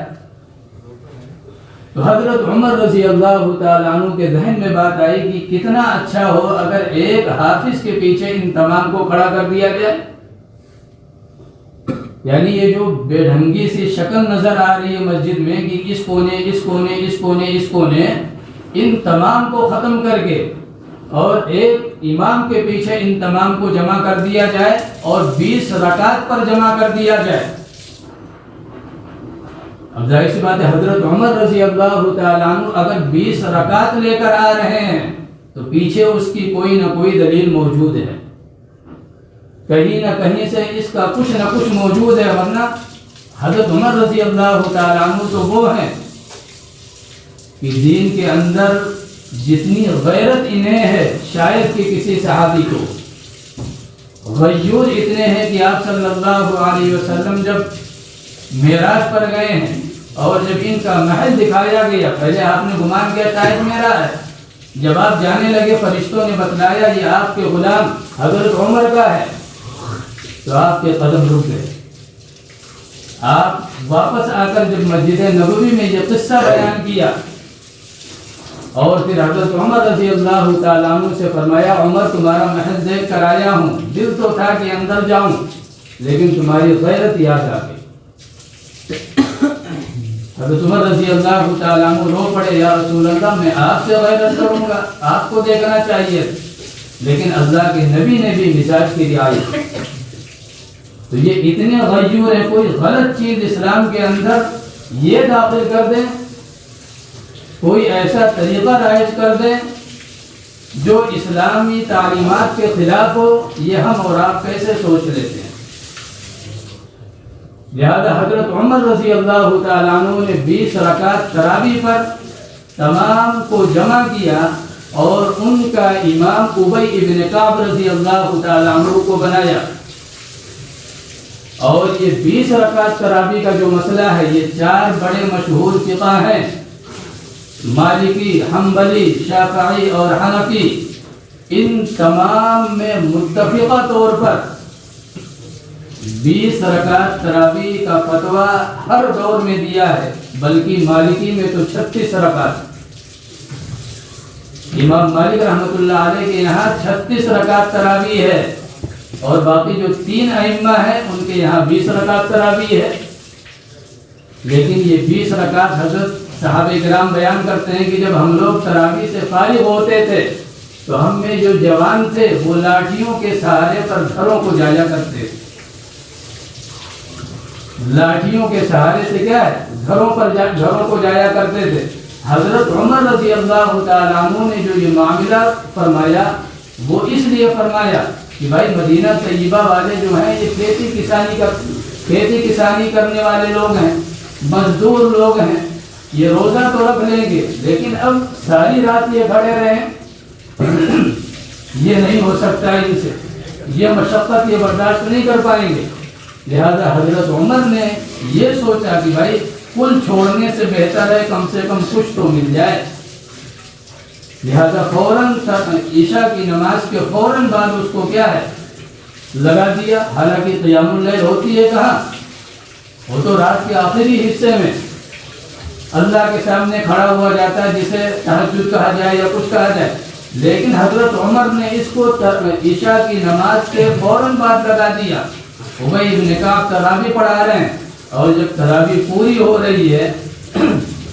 تو حضرت عمر رضی اللہ تعالیٰ عنہ کے ذہن میں بات آئی کہ کتنا اچھا ہو اگر ایک حافظ کے پیچھے ان تمام کو کھڑا کر دیا جائے۔ یعنی یہ جو بے ڈھنگی سی شکل نظر آ رہی ہے مسجد میں کہ اس کونے، اس کونے، اس کونے، اس کونے، ان تمام کو ختم کر کے اور ایک امام کے پیچھے ان تمام کو جمع کر دیا جائے اور 20 رکعت پر جمع کر دیا جائے۔ اب ظاہر سی بات ہے حضرت عمر رضی اللہ تعالیٰ عنہ اگر 20 رکعت لے کر آ رہے ہیں تو پیچھے اس کی کوئی نہ کوئی دلیل موجود ہے، کہیں نہ کہیں سے اس کا کچھ نہ کچھ موجود ہے، ورنہ حضرت عمر رضی اللہ تعالیٰ عنہ تو وہ ہیں کہ دین کے اندر جتنی غیرت انہیں ہے شاید کہ کسی صحابی کو، غیور اتنے ہیں کہ آپ صلی اللہ علیہ وسلم جب معراج پر گئے ہیں اور جب ان کا محل دکھایا گیا، پہلے آپ نے گمان کیا شاید میرا ہے، جب آپ جانے لگے فرشتوں نے بتلایا یہ آپ کے غلام حضرت عمر کا ہے، تو آپ کے قدم رک گئے. آپ واپس آ کر جب مسجد نبوی میں یہ قصہ بیان کیا اور پھر حضرت عمر رضی اللہ تعالیٰ عنہ سے فرمایا عمر تمہارا محل دیکھ کر آیا ہوں, دل تو تھا کہ اندر جاؤں لیکن تمہاری غیرت یاد آ گئی. حضرت عمر رضی اللہ تعالیٰ عنہ رو پڑے, یا رسول اللہ میں آپ سے غیرت کروں گا, آپ کو دیکھنا چاہیے. لیکن اللہ کے نبی نے بھی مزاج کی رعایت. تو یہ اتنے غیور ہیں, کوئی غلط چیز اسلام کے اندر یہ داخل کر دیں, کوئی ایسا طریقہ رائج کر دیں جو اسلامی تعلیمات کے خلاف ہو, یہ ہم اور آپ کیسے سوچ لیتے ہیں. لہذا حضرت عمر رضی اللہ تعالیٰ عنہ نے 20 رکعت تراویح پر تمام کو جمع کیا اور ان کا امام ابی ابن کعب رضی اللہ تعالیٰ عنہ کو بنایا. اور یہ 20 رکعت تراویح کا جو مسئلہ ہے, یہ 4 بڑے مشہور فقہ ہیں, مالکی, حنبلی, شافعی اور حنفی. ان تمام میں متفقہ طور پر 20 رکعت تراویح کا فتویٰ ہر دور میں دیا ہے, بلکہ مالکی میں تو 36 رکعت. امام مالک رحمۃ اللہ علیہ کے یہاں 36 رکعت تراویح ہے, اور باقی جو 3 ائمہ ہیں ان کے یہاں 20 رکعت تراویح ہے. لیکن یہ 20 رکعت حضرت صحابہ کرام بیان کرتے ہیں کہ جب ہم لوگ تراویح سے فارغ ہوتے تھے تو ہم میں جو جوان تھے وہ لاٹھیوں کے سہارے پر گھروں کو جایا کرتے تھے. لاٹھیوں کے سہارے سے کیا ہے, گھروں کو جایا کرتے تھے. حضرت عمر رضی اللہ تعالیٰ عنہ نے جو یہ معاملہ فرمایا وہ اس لیے فرمایا کہ بھائی مدینہ طیبہ والے جو ہیں یہ کھیتی کسانی کرنے والے لوگ ہیں, مزدور لوگ ہیں, یہ روزہ تو رکھ لیں گے لیکن اب ساری رات یہ کھڑے رہیں یہ نہیں ہو سکتا ان سے, یہ مشقت یہ برداشت نہیں کر پائیں گے. لہذا حضرت عمر نے یہ سوچا کہ بھائی کل چھوڑنے سے بہتر ہے کم سے کم کچھ تو مل جائے. لہذا فوراً عشاء کی نماز کے فوراً بعد اس کو کیا ہے لگا دیا. حالانکہ قیام اللیل ہوتی ہے کہاں, وہ تو رات کے آخری حصے میں اللہ کے سامنے کھڑا ہوا جاتا ہے جسے تہجد کہا جائے یا کچھ کہا جائے. لیکن حضرت عمر نے اس کو عشاء کی نماز کے فوراً بعد لگا دیا. ابی ابن کعب تراویح پڑھا رہے ہیں اور جب تراویح پوری ہو رہی ہے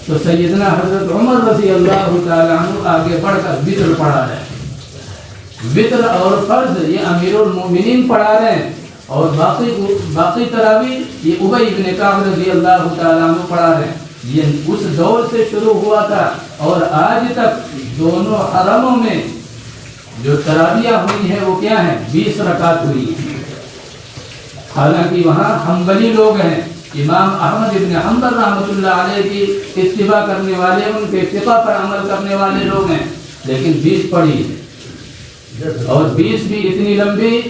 تو سیدنا حضرت عمر رضی اللہ تعالیٰ عنہ آگے بڑھ کر وتر پڑھا رہے ہیں. وتر اور فرض یہ امیر المومنین پڑھا رہے ہیں اور باقی تراویح یہ ابی ابن کعب رضی اللہ تعالیٰ عنہ پڑھا رہے ہیں. یہ اس دور سے شروع ہوا تھا اور آج تک دونوں حرموں میں جو تراویح ہوئی ہیں وہ کیا ہیں 20 رکعت ہوئی ہیں. حالانکہ وہاں حنبلی لوگ ہیں, امام احمد ابن حنبل رحمۃ اللہ علیہ کی اتباع کرنے والے, ان کے فقہ پر عمل کرنے والے لوگ ہیں, لیکن 20 پڑھی ہے اور 20 بھی اتنی لمبی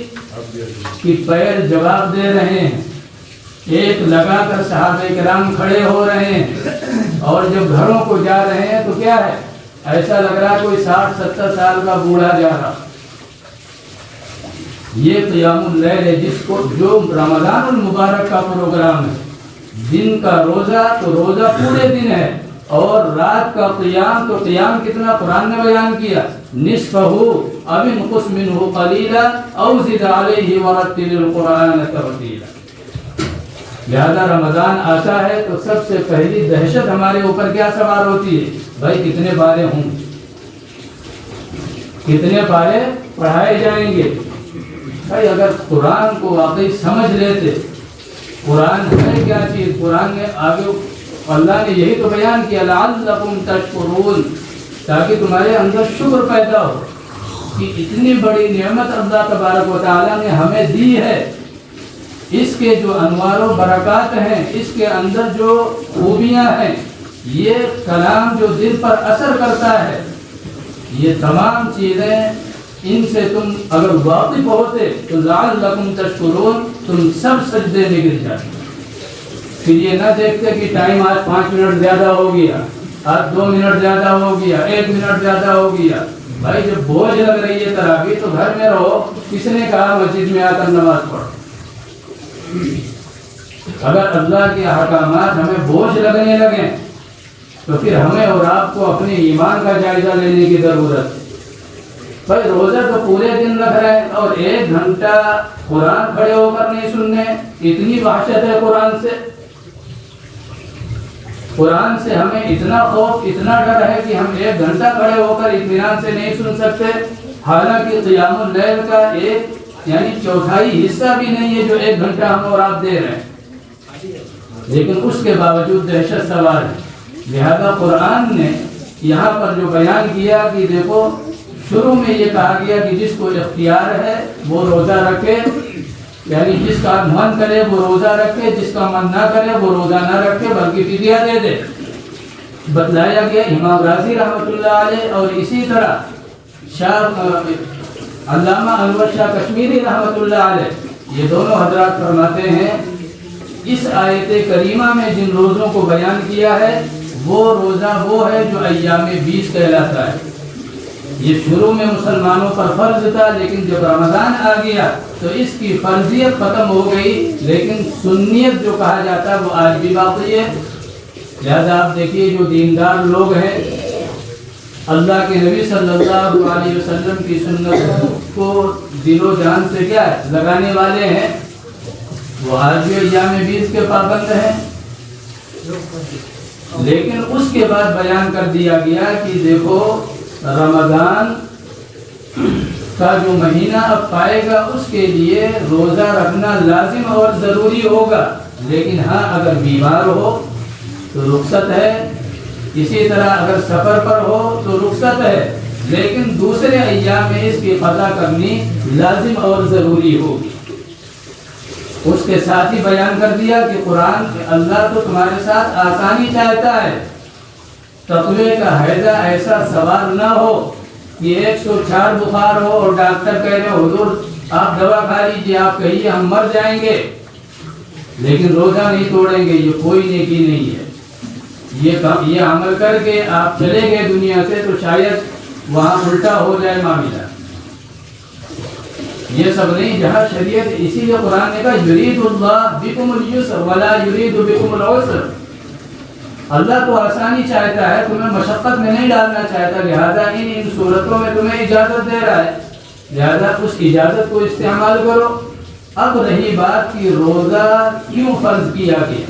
کہ پیر جواب دے رہے ہیں. ایک لگا کر صحابہ کرام کھڑے ہو رہے ہیں اور جب گھروں کو جا رہے ہیں تو کیا ہے ایسا لگ رہا ہے کوئی 60-70 سال کا بوڑھا جا رہا. یہ قیام اللیل ہے جس کو جو رمضان المبارک کا پروگرام ہے. دن کا روزہ تو روزہ پورے دن ہے اور رات کا قیام تو قیام کتنا قرآن نے بیان کیا, نصفہ او انقص منہ قلیلا او زد علیہ ورتل القرآن ترتیلا. لہذا رمضان آتا ہے تو سب سے پہلی دہشت ہمارے اوپر کیا سوار ہوتی ہے, بھائی کتنے پارے ہوں, کتنے پارے پڑھائے جائیں گے. بھائی اگر قرآن کو واقعی سمجھ لیتے قرآن ہے کیا چیز, قرآن نے آگے اللہ نے یہی تو بیان کیا لعلکم تشکرون, تاکہ تمہارے اندر شکر پیدا ہو کہ اتنی بڑی نعمت اللہ تبارک و تعالیٰ نے ہمیں دی ہے. اس کے جو انوار و برکات ہیں, اس کے اندر جو خوبیاں ہیں, یہ کلام جو دل پر اثر کرتا ہے, یہ تمام چیزیں ان سے تم اگر واقف ہوتے تو لعلکم تشکرون تم سب سجدے میں گر جاتے. پھر یہ نہ دیکھتے کہ ٹائم آج 5 منٹ زیادہ ہو گیا, آج 2 منٹ زیادہ ہو گیا, 1 منٹ زیادہ ہو گیا. بھائی جب بوجھ لگ رہی ہے تراویح تو گھر میں رہو. کس نے کہا مسجد میں آ کر نماز پڑھو؟ اگر اللہ کے احکامات ہمیں بوجھ لگنے لگیں تو پھر ہمیں اور آپ کو اپنے ایمان کا جائزہ لینے کی ضرورت ہے۔ بھائی روزہ تو پورے دن رکھ رہے ہیں اور 1 گھنٹہ قرآن کھڑے ہو کر نہیں سننے، اتنی وحشت ہے قرآن سے۔ قرآن سے ہمیں اتنا خوف، اتنا ڈر ہے کہ ہم 1 گھنٹہ کھڑے ہو کر اطمینان سے نہیں سن سکتے، حالانکہ قیام اللیل کا یعنی 1/4 حصہ بھی نہیں ہے جو 1 گھنٹہ ہم اور آپ دے رہے ہیں، لیکن اس کے باوجود دہشت سوار ہے۔ لہذا قرآن نے یہاں پر جو بیان کیا کہ دیکھو شروع میں یہ کہا گیا کہ جس کو اختیار ہے وہ روزہ رکھے، یعنی جس کا من کرے وہ روزہ رکھے، جس کا من نہ کرے وہ روزہ نہ رکھے بلکہ فدیہ دے دے، بتلایا گیا۔ امام راضی رحمۃ اللہ علیہ اور اسی طرح علامہ انور شاہ کشمیری رحمۃ اللہ علیہ، یہ دونوں حضرات فرماتے ہیں اس آیت کریمہ میں جن روزوں کو بیان کیا ہے وہ روزہ وہ ہے جو ایام 20 کہلاتا ہے۔ یہ شروع میں مسلمانوں پر فرض تھا، لیکن جب رمضان آ گیا تو اس کی فرضیت ختم ہو گئی، لیکن سنیت جو کہا جاتا ہے وہ آج بھی باقی ہے۔ لہذا آپ دیکھیے جو دیندار لوگ ہیں، اللہ کے نبی صلی اللہ علیہ وسلم کی سنت کو دل و جان سے کیا ہے لگانے والے ہیں، وہ آج بھی ایام 20 کے پابند ہیں۔ لیکن اس کے بعد بیان کر دیا گیا کہ دیکھو رمضان کا جو مہینہ اب پائے گا اس کے لیے روزہ رکھنا لازم اور ضروری ہوگا، لیکن ہاں اگر بیمار ہو تو رخصت ہے، اسی طرح اگر سفر پر ہو تو رخصت ہے، لیکن دوسرے ایام میں اس کی قضا کرنی لازم اور ضروری ہوگی۔ اس کے ساتھ ہی بیان کر دیا کہ قرآن اللہ تو تمہارے ساتھ آسانی چاہتا ہے، تقوی کا ہیضہ ایسا سوال نہ ہو کہ 104 بخار ہو اور ڈاکٹر کہہ رہے حضور آپ دوا کھا لیجیے، آپ کہیے ہم مر جائیں گے لیکن روزہ نہیں توڑیں گے، یہ کوئی نیکی نہیں ہے۔ یہ عمل کر کے آپ چلے گئے دنیا سے تو شاید وہاں الٹا ہو جائے معاملہ، یہ سب نہیں۔ جہاں شریعت، اسی لیے قرآن نے کہا یرید اللہ بکم اليسر ولا یرید بکم العسر، اللہ تو آسانی چاہتا ہے، تمہیں مشقت میں نہیں ڈالنا چاہتا، لہذا ان صورتوں میں تمہیں اجازت دے رہا ہے، لہذا اس اجازت کو استعمال کرو۔ اب رہی بات کہ روزہ کیوں فرض کیا گیا،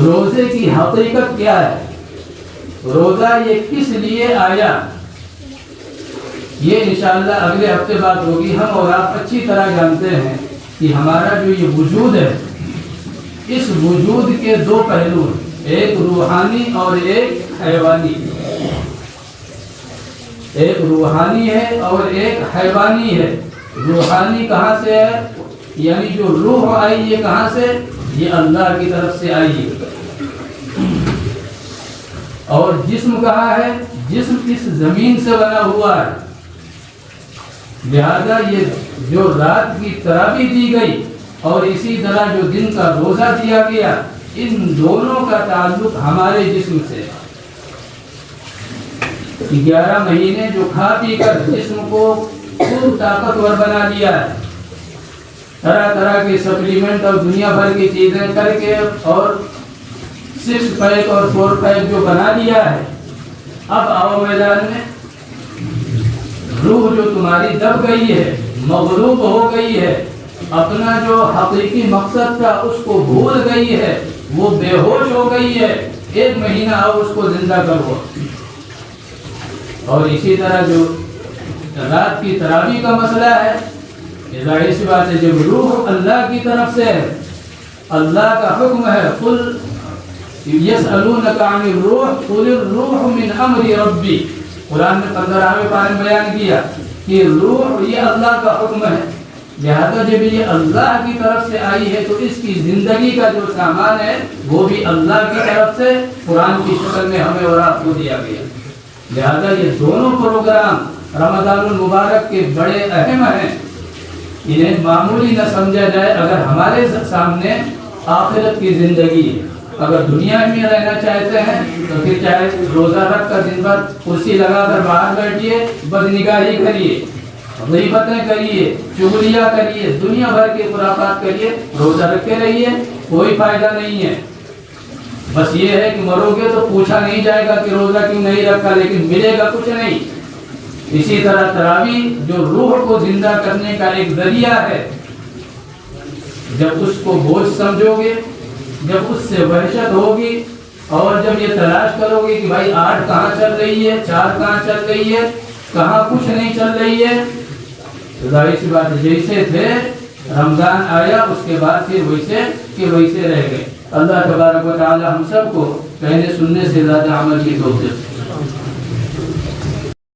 روزے کی حقیقت کیا ہے، روزہ یہ کس لیے آیا، یہ انشاءاللہ اگلے ہفتے بات ہوگی۔ ہم اور آپ اچھی طرح جانتے ہیں کہ ہمارا جو یہ وجود ہے، اس وجود کے 2 پہلو ہیں، ایک روحانی اور ایک حیوانی، ایک روحانی ہے اور ایک حیوانی ہے۔ روحانی کہاں سے ہے، یعنی جو روح آئی یہ کہاں سے، یہ اللہ کی طرف سے آئی ہے۔ اور جسم کہاں ہے، جسم اس زمین سے بنا ہوا ہے، لہذا یہ جو رات کی تراویح دی گئی اور اسی طرح جو دن کا روزہ دیا گیا، ان دونوں کا تعلق ہمارے جسم سے ہے۔ 11 مہینے جو کھا پی کر جسم کو خوب طاقتور بنا لیا ہے، طرح طرح کے سپلیمنٹ اور دنیا بھر کی چیزیں کر کے اور 6 پیک اور 4 پیک جو بنا لیا ہے، اب آؤ میدان میں۔ روح جو تمہاری دب گئی ہے، مغلوب ہو گئی ہے، اپنا جو حقیقی مقصد تھا اس کو بھول گئی ہے، وہ بے ہوش ہو گئی ہے، 1 مہینہ آؤ اس کو زندہ کرو۔ اور اسی طرح جو رات کی تراویح کا مسئلہ ہے، ظاہر سی بات ہے جب روح اللہ کی طرف سے ہے، اللہ کا حکم ہے، قل یسألونک عن الروح قل الروح من امر ربی، قرآن نے 15ویں پارے میں بیان کیا کہ روح یہ اللہ کا حکم ہے، لہذا جب یہ اللہ کی طرف سے آئی ہے تو اس کی زندگی کا جو سامان ہے وہ بھی اللہ کی طرف سے قرآن کی شکل میں ہمیں اور آپ کو دیا گیا۔ لہذا یہ دونوں پروگرام رمضان المبارک کے بڑے اہم ہیں، انہیں معمولی نہ سمجھا جائے۔ اگر ہمارے سامنے آخرت کی زندگی ہے، اگر دنیا میں رہنا چاہتے ہیں تو پھر چاہے روزہ رکھ کر دن بھر کرسی لگا کر باہر بیٹھیے، بدنگاہی کریے، غیبتیں کریے، چغلیاں کریے، دنیا بھر کے خرافات کریے، روزہ رکھے رہیے، کوئی فائدہ نہیں ہے۔ بس یہ ہے کہ مرو گے تو پوچھا نہیں جائے گا کہ روزہ کیوں نہیں رکھا، لیکن ملے گا کچھ نہیں۔ اسی طرح تراویح جو روح کو زندہ کرنے کا ایک ذریعہ ہے، جب اس کو بوجھ سمجھو گے، جب اس سے وحشت ہوگی، اور جب یہ تلاش کرو گے کہ بھائی 8 کہاں چل رہی ہے، 4 کہاں چل رہی ہے، کہاں کچھ نہیں چل رہی ہے، تو ظاہر سی بات ہے جیسے تھے رمضان آیا اس کے بعد پھر ویسے کہ ویسے رہ گئے۔ اللہ تبارک و تعالی ہم سب کو کہنے سننے سے زیادہ عمل کی توفیق